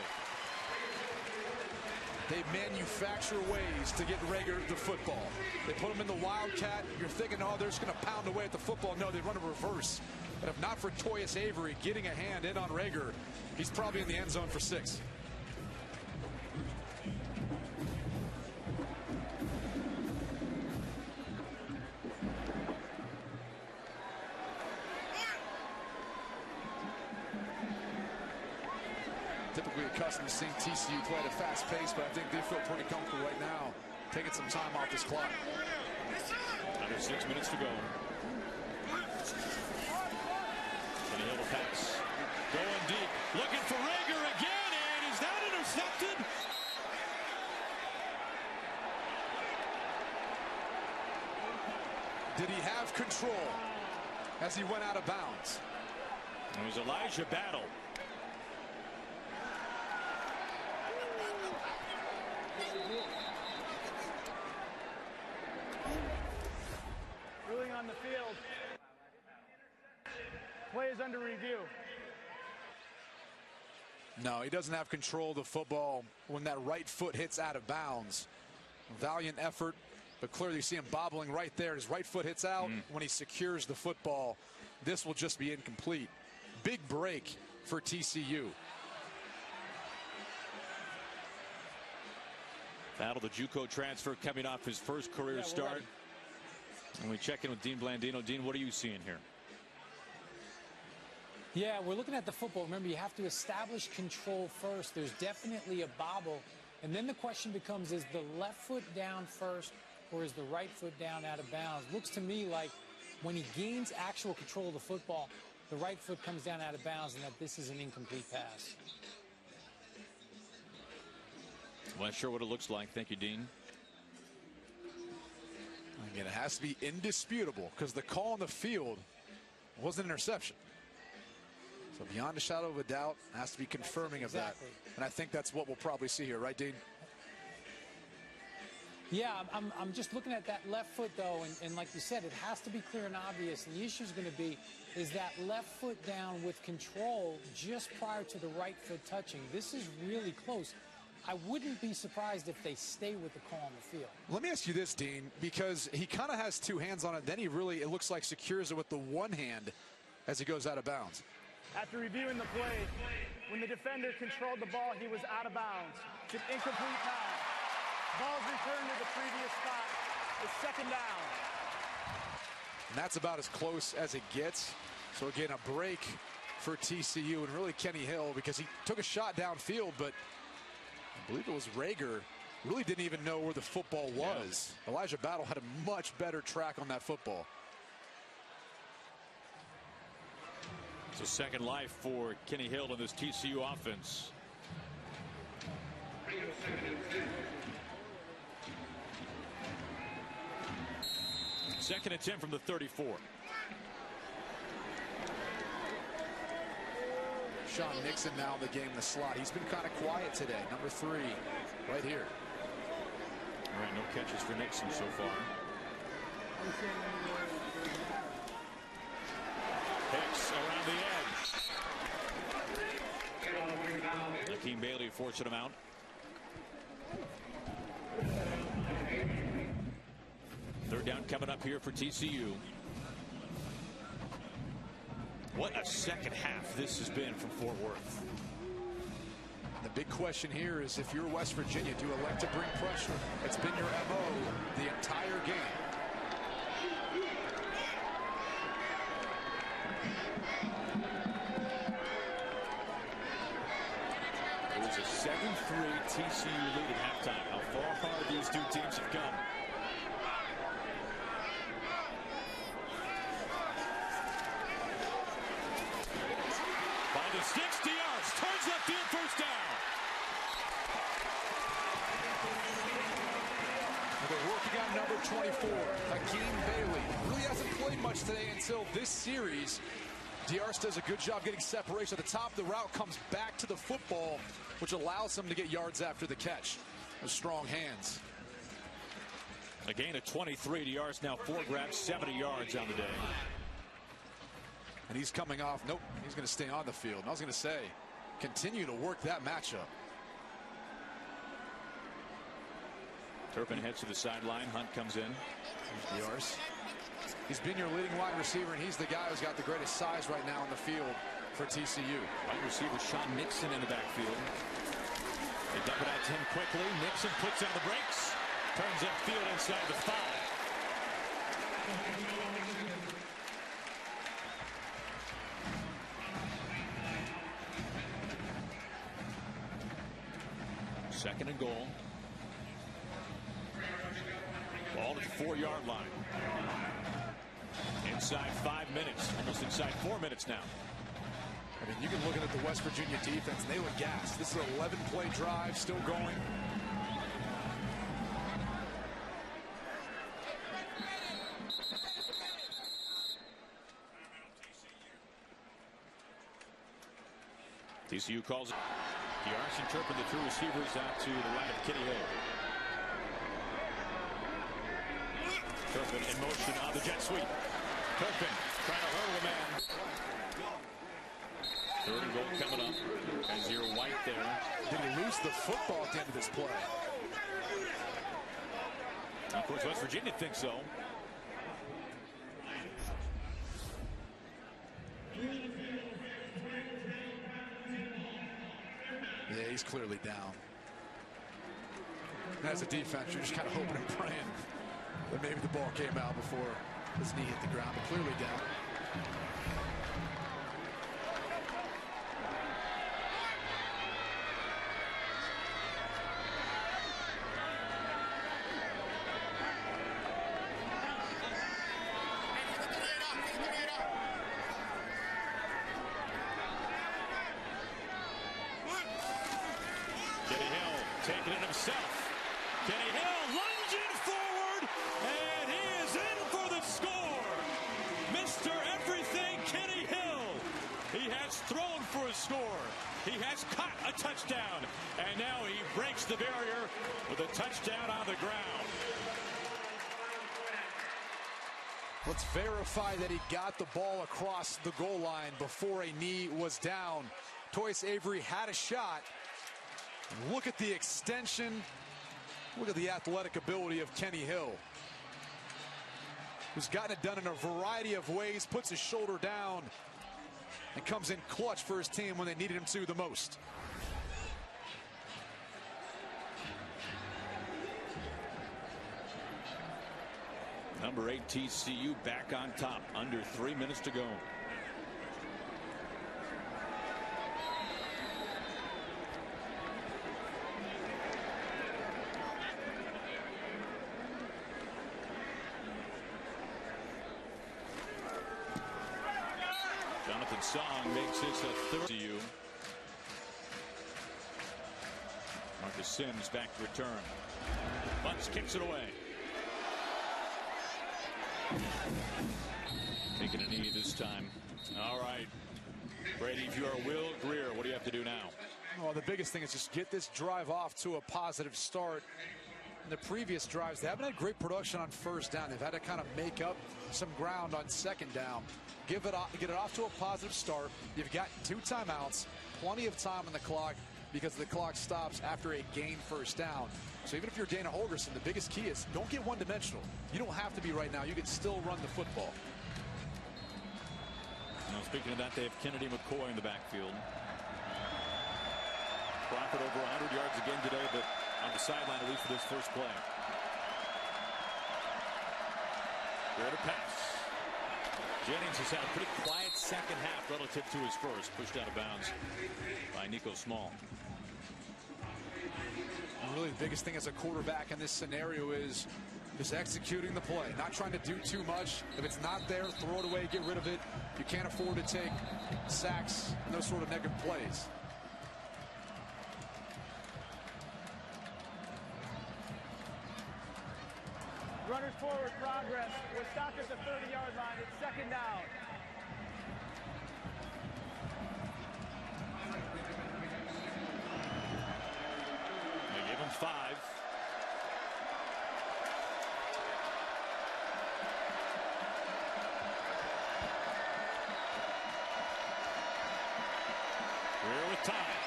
They manufacture ways to get Rager the football. They put him in the wildcat. You're thinking, oh, they're just going to pound away at the football. No, they run a reverse. And if not for Toyus Avery getting a hand in on Rager, he's probably in the end zone for 6. Typically accustomed to seeing TCU play at a fast pace, but I think they feel pretty comfortable right now taking some time off this clock. Under 6 minutes to go. And he'll pass. Going deep. Looking for Rager again, and is that intercepted? Did he have control as he went out of bounds? It was Elijah Battle. Ruling on the field. Play is under review. No, he doesn't have control of the football when that right foot hits out of bounds. Valiant effort, but clearly you see him bobbling right there. His right foot hits out when he secures the football. This will just be incomplete. Big break for TCU. Battle, the JUCO transfer, coming off his first career start. And we check in with Dean Blandino. Dean, what are you seeing here? Yeah, we're looking at the football. Remember, you have to establish control first. There's definitely a bobble. And then the question becomes, is the left foot down first or is the right foot down out of bounds? Looks to me like when he gains actual control of the football, the right foot comes down out of bounds and that this is an incomplete pass. Well, not sure what it looks like. Thank you, Dean. Again, it has to be indisputable because the call on the field was an interception. So beyond a shadow of a doubt, it has to be confirming of that. And I think that's what we'll probably see here, right, Dean? Yeah, I'm just looking at that left foot, though, and like you said, it has to be clear and obvious. And the issue is going to be is that left foot down with control just prior to the right foot touching. This is really close. I wouldn't be surprised if they stay with the call on the field. Let me ask you this, Dean, because he kind of has two hands on it. Then he really, it looks like, secures it with the one hand as he goes out of bounds. After reviewing the play, when the defender controlled the ball, he was out of bounds. It's an incomplete pass. Ball's returned to the previous spot. It's second down. And that's about as close as it gets. So again, a break for TCU and really Kenny Hill, because he took a shot downfield, but I believe it was Rager. Really didn't even know where the football was. Yeah. Elijah Battle had a much better track on that football. It's a second life for Kenny Hill in this TCU offense. Second and 10 from the 34. Sean Nixon now in the game in the slot. He's been kind of quiet today. Number 3 right here. All right, no catches for Nixon so far. Hicks around the edge. Akeem Bailey forcing him out. Third down coming up here for TCU. What a second half this has been from Fort Worth. The big question here is, if you're West Virginia, do you elect to bring pressure? It's been your MO the entire game. It was a 7-3 TCU lead at halftime. How far these two teams have come. By the 60 yards, turns left field, first down. They're working on number 24, Akeem Bailey. Really hasn't played much today until this series. Diarce does a good job getting separation at the top. The route comes back to the football, which allows him to get yards after the catch. With strong hands. A gain of 23. Diarce now 4 grabs, 70 yards on the day. And he's coming off. Nope, he's going to stay on the field. And I was going to say, continue to work that matchup. Turpin heads to the sideline. Hunt comes in. Here's Diarce. He's been your leading wide receiver, and he's the guy who's got the greatest size right now on the field for TCU. Wide receiver Sean Nixon in the backfield. They dump it out to him quickly. Nixon puts on the brakes. Turns upfield inside the 5. Second and goal. Ball to the 4-yard line. Inside 5 minutes. Almost inside 4 minutes now. I mean, you can look at the West Virginia defense, and they look gassed. This is an 11-play drive, still going. TCU calls it. Diarce and Turpin, the 2 receivers, out to the right of Kenny Hill. Turpin in motion on the jet sweep. Turpin trying to hurdle a man. Third and goal coming up. Azir White there. Did he lose the football at the end of this play? Of course, West Virginia thinks so. Yeah, he's clearly down. And as a defense, you're just kind of hoping and praying that maybe the ball came out before his knee hit the ground, but clearly down. Kenny Hill taking it himself. Kenny Hill lunging forward, and he is in for the score. Mr. Everything, Kenny Hill. He has thrown for a score. He has caught a touchdown, and now he breaks the barrier with a touchdown on the ground. Let's verify that he got the ball across the goal line before a knee was down. Toyce Avery had a shot. Look at the extension. Look at the athletic ability of Kenny Hill, who's gotten it done in a variety of ways, puts his shoulder down, and comes in clutch for his team when they needed him to the most. Number 8 TCU back on top. Under 3 minutes to go. Jonathan Song makes this a third. TCU. Marcus Sims back to return. Bunts kicks it away. Taking a knee this time. All right. Brady, if you are Will Greer, what do you have to do now? Well, the biggest thing is just get this drive off to a positive start. In the previous drives, they haven't had great production on first down. They've had to kind of make up some ground on second down. Get it off to a positive start. You've got 2 timeouts, plenty of time on the clock because the clock stops after a gained first down. So even if you're Dana Holgorsen, the biggest key is don't get one-dimensional. You don't have to be right now. You can still run the football. Now, speaking of that, they have Kennedy McCoy in the backfield. Crawford over 100 yards again today, but on the sideline at least for this first play. Greer to pass. Jennings has had a pretty quiet second half relative to his first. Pushed out of bounds by Nico Small. Really, the biggest thing as a quarterback in this scenario is executing the play, not trying to do too much. If it's not there, throw it away, get rid of it. You can't afford to take sacks and those sort of negative plays. Runners forward progress. We're stopped at the 30-yard line. It's second down. They give him 5. Greer with time.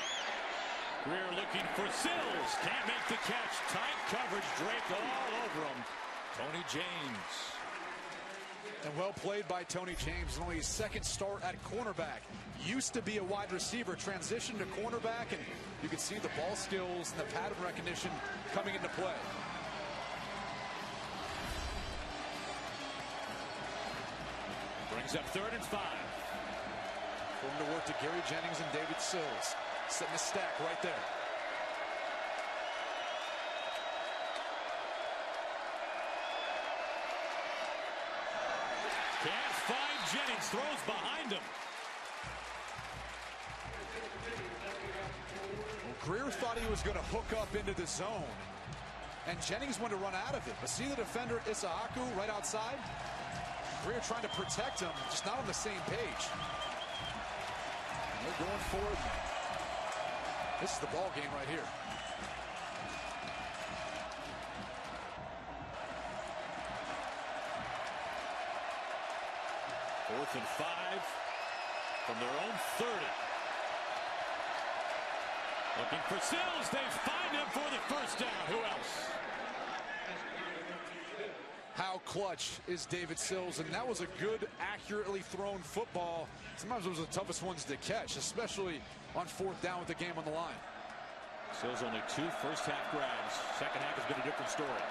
Greer looking for Sills. Can't make the catch. Tight coverage draped all over him. Tony James. And well played by Tony James. Only his second start at cornerback. Used to be a wide receiver, transitioned to cornerback, and you can see the ball skills and the pattern recognition coming into play. Brings up 3rd and 5. Going to work to Gary Jennings and David Sills. Setting a stack right there. Can't find Jennings. Throws behind him. Well, Greer thought he was going to hook up into the zone. And Jennings wanted to run out of it. But see the defender, Isahaku, right outside? Greer trying to protect him, just not on the same page. And they're going for it. This is the ball game right here. Fourth and 5 from their own 30. Looking for Sills. They find him for the first down. Who else? How clutch is David Sills, and that was a good, accurately thrown football. Sometimes those are the toughest ones to catch, especially on 4th down with the game on the line. Sills only 2 first half grabs. Second half has been a different story.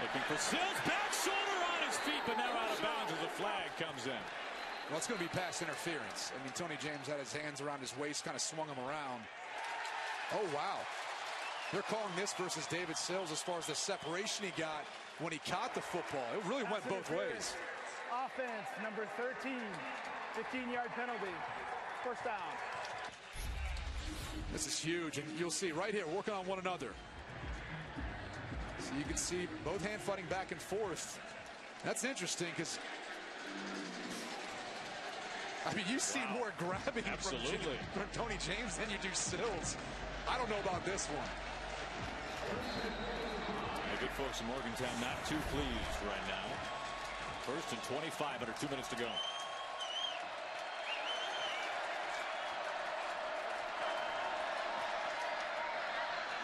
Looking for Sills. Back shoulder on his feet, but now out of bounds as a flag comes in. Well, it's going to be pass interference. I mean, Tony James had his hands around his waist, kind of swung him around. Oh, wow. They're calling this versus David Sills as far as the separation he got when he caught the football. It really went both ways. Offense, number 13, 15-yard penalty. First down. This is huge, and you'll see right here, working on one another. So you can see both hand fighting back and forth. That's interesting because, I mean, you see more grabbing from Tony James than you do Sills. I don't know about this one. The good folks in Morgantown not too pleased right now. 1st and 25 under 2 minutes to go.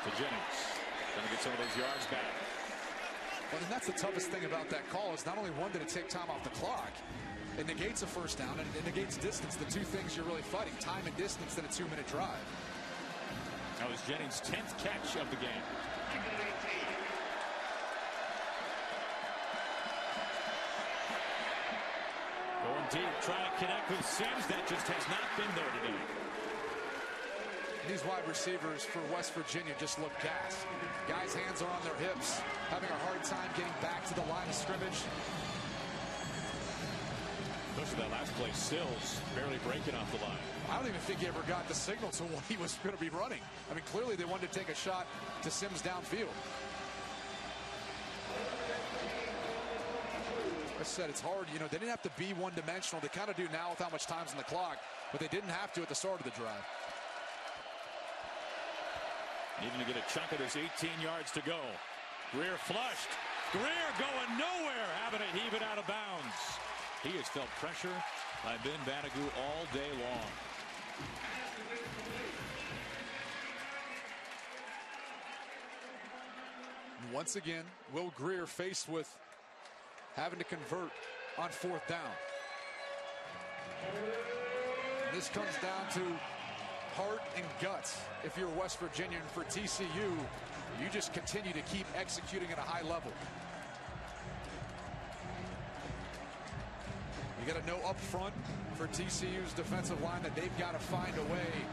To Jennings. Trying to get some of those yards back. Well, and that's the toughest thing about that call is not only one, did it take time off the clock, it negates a first down and it negates distance. The two things you're really fighting, time and distance, than a 2-minute drive. That was Jennings' 10th catch of the game. Going deep, trying to connect with Sims. That just has not been there today. These wide receivers for West Virginia just look gassed. Guys' hands are on their hips, having a hard time getting back to the line of scrimmage. Most of that last play, Sills barely breaking off the line. I don't even think he ever got the signal to what he was going to be running. I mean, clearly they wanted to take a shot to Sims downfield. I said it's hard. You know, they didn't have to be one-dimensional. They kind of do now with how much time's on the clock, but they didn't have to at the start of the drive. Needing to get a chunk of this 18 yards to go. Greer flushed. Greer going nowhere, having to heave it out of bounds. He has felt pressure by Ben Vanagoo all day long. Once again, Will Greer faced with having to convert on 4th down. And this comes down to heart and guts. If you're West Virginia, and for TCU, you just continue to keep executing at a high level. You got to know up front for TCU's defensive line that they've got to find a way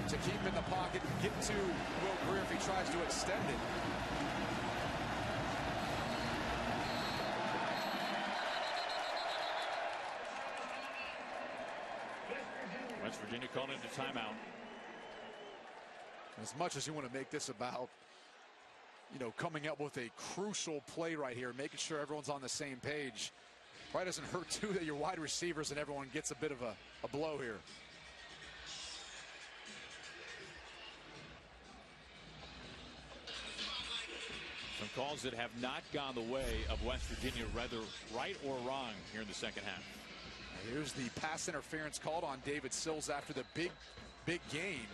to keep in the pocket and get to Will Greer if he tries to extend it. West Virginia called into timeout. As much as you want to make this about, you know, coming up with a crucial play right here, making sure everyone's on the same page, probably doesn't hurt too that your wide receivers and everyone gets a bit of a blow here. Some calls that have not gone the way of West Virginia, whether right or wrong, here in the second half. Here's the pass interference called on David Sills after the big gain,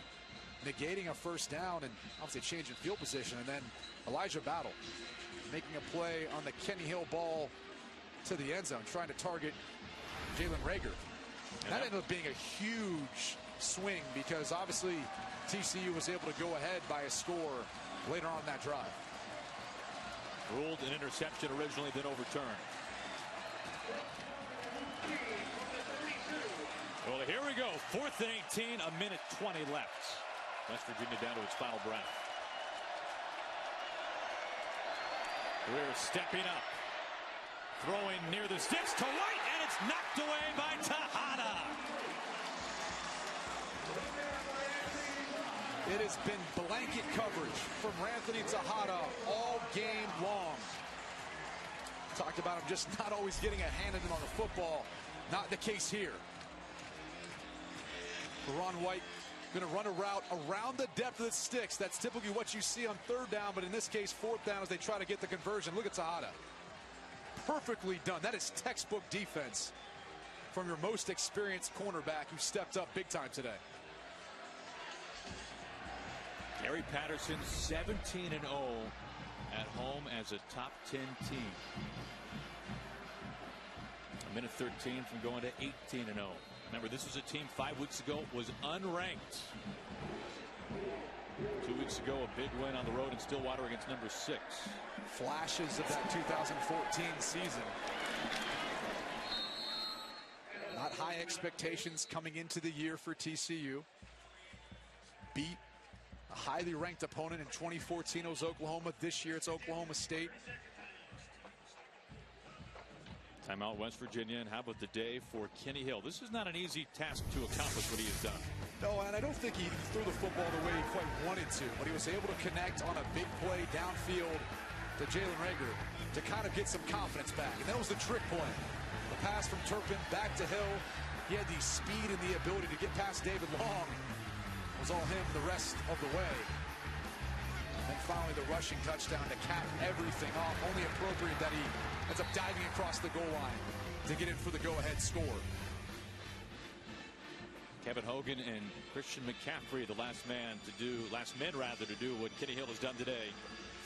negating a first down and obviously changing field position. And then Elijah Battle making a play on the Kenny Hill ball to the end zone, trying to target Jalen Rager. And that ended up being a huge swing because obviously TCU was able to go ahead by a score later on in that drive. Ruled an interception originally, then overturned. Well, here we go. 4th and 18, a minute 20 left. West Virginia down to its final breath. We're stepping up. Throwing near the sticks to White, and it's knocked away by Tejada. It has been blanket coverage from Anthony Tejada all game long. Talked about him just not always getting a hand in him on the football. Not the case here. Ron White going to run a route around the depth of the sticks. That's typically what you see on 3rd down, but in this case 4th down as they try to get the conversion. Look at Tejada. Perfectly done. That is textbook defense from your most experienced cornerback who stepped up big time today. Gary Patterson 17-0 at home as a top 10 team. A minute 13 from going to 18-0. Remember, this was a team 5 weeks ago was unranked. 2 weeks ago, a big win on the road in Stillwater against number 6. Flashes of that 2014 season. Not high expectations coming into the year for TCU. Beat a highly ranked opponent in 2014. It was Oklahoma. This year it's Oklahoma State. Timeout West Virginia, and how about the day for Kenny Hill? This is not an easy task to accomplish what he has done. No, and I don't think he threw the football the way he quite wanted to, but he was able to connect on a big play downfield to Jalen Rager to kind of get some confidence back. And that was the trick play. The pass from Turpin back to Hill. He had the speed and the ability to get past David Long. It was all him the rest of the way. And finally the rushing touchdown to cap everything off. Only appropriate that he ends up diving across the goal line to get in for the go-ahead score. Kevin Hogan and Christian McCaffrey, the last men to do what Kenny Hill has done today.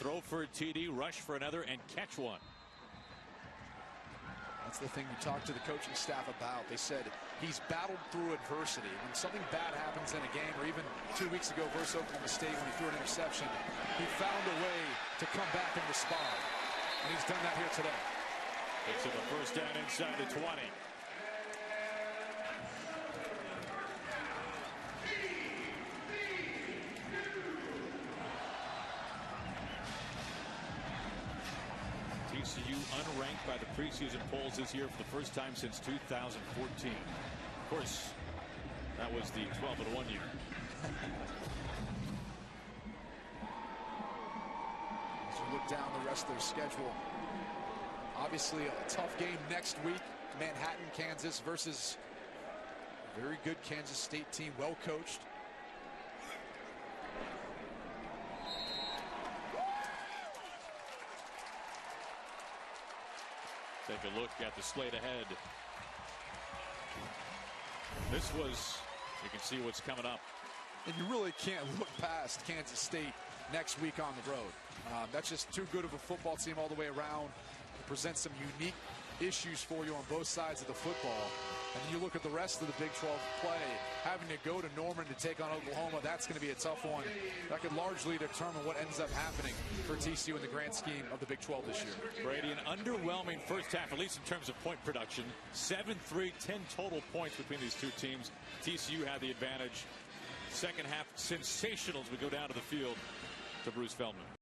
throw for a TD, rush for another, and catch one. That's the thing you talk to the coaching staff about. They said he's battled through adversity. When something bad happens in a game, or even 2 weeks ago versus Oklahoma State when he threw an interception, he found a way to come back and respond. And he's done that here today. It's a first down inside the 20. TCU unranked by the preseason polls this year for the first time since 2014. Of course, that was the 12-1 year. As you look down the rest of their schedule, obviously a tough game next week. Manhattan, Kansas versus a very good Kansas State team, well coached. Take a look at the slate ahead. This was, you can see what's coming up. And you really can't look past Kansas State next week on the road. That's just too good of a football team all the way around. It presents some unique issues for you on both sides of the football. And then you look at the rest of the Big 12 play, having to go to Norman to take on Oklahoma. That's going to be a tough one. That could largely determine what ends up happening for TCU in the grand scheme of the Big 12 this year. Brady, an underwhelming first half, at least in terms of point production. 7-3, 10 total points between these two teams. TCU had the advantage. Second half, sensational as we go down to the field to Bruce Feldman.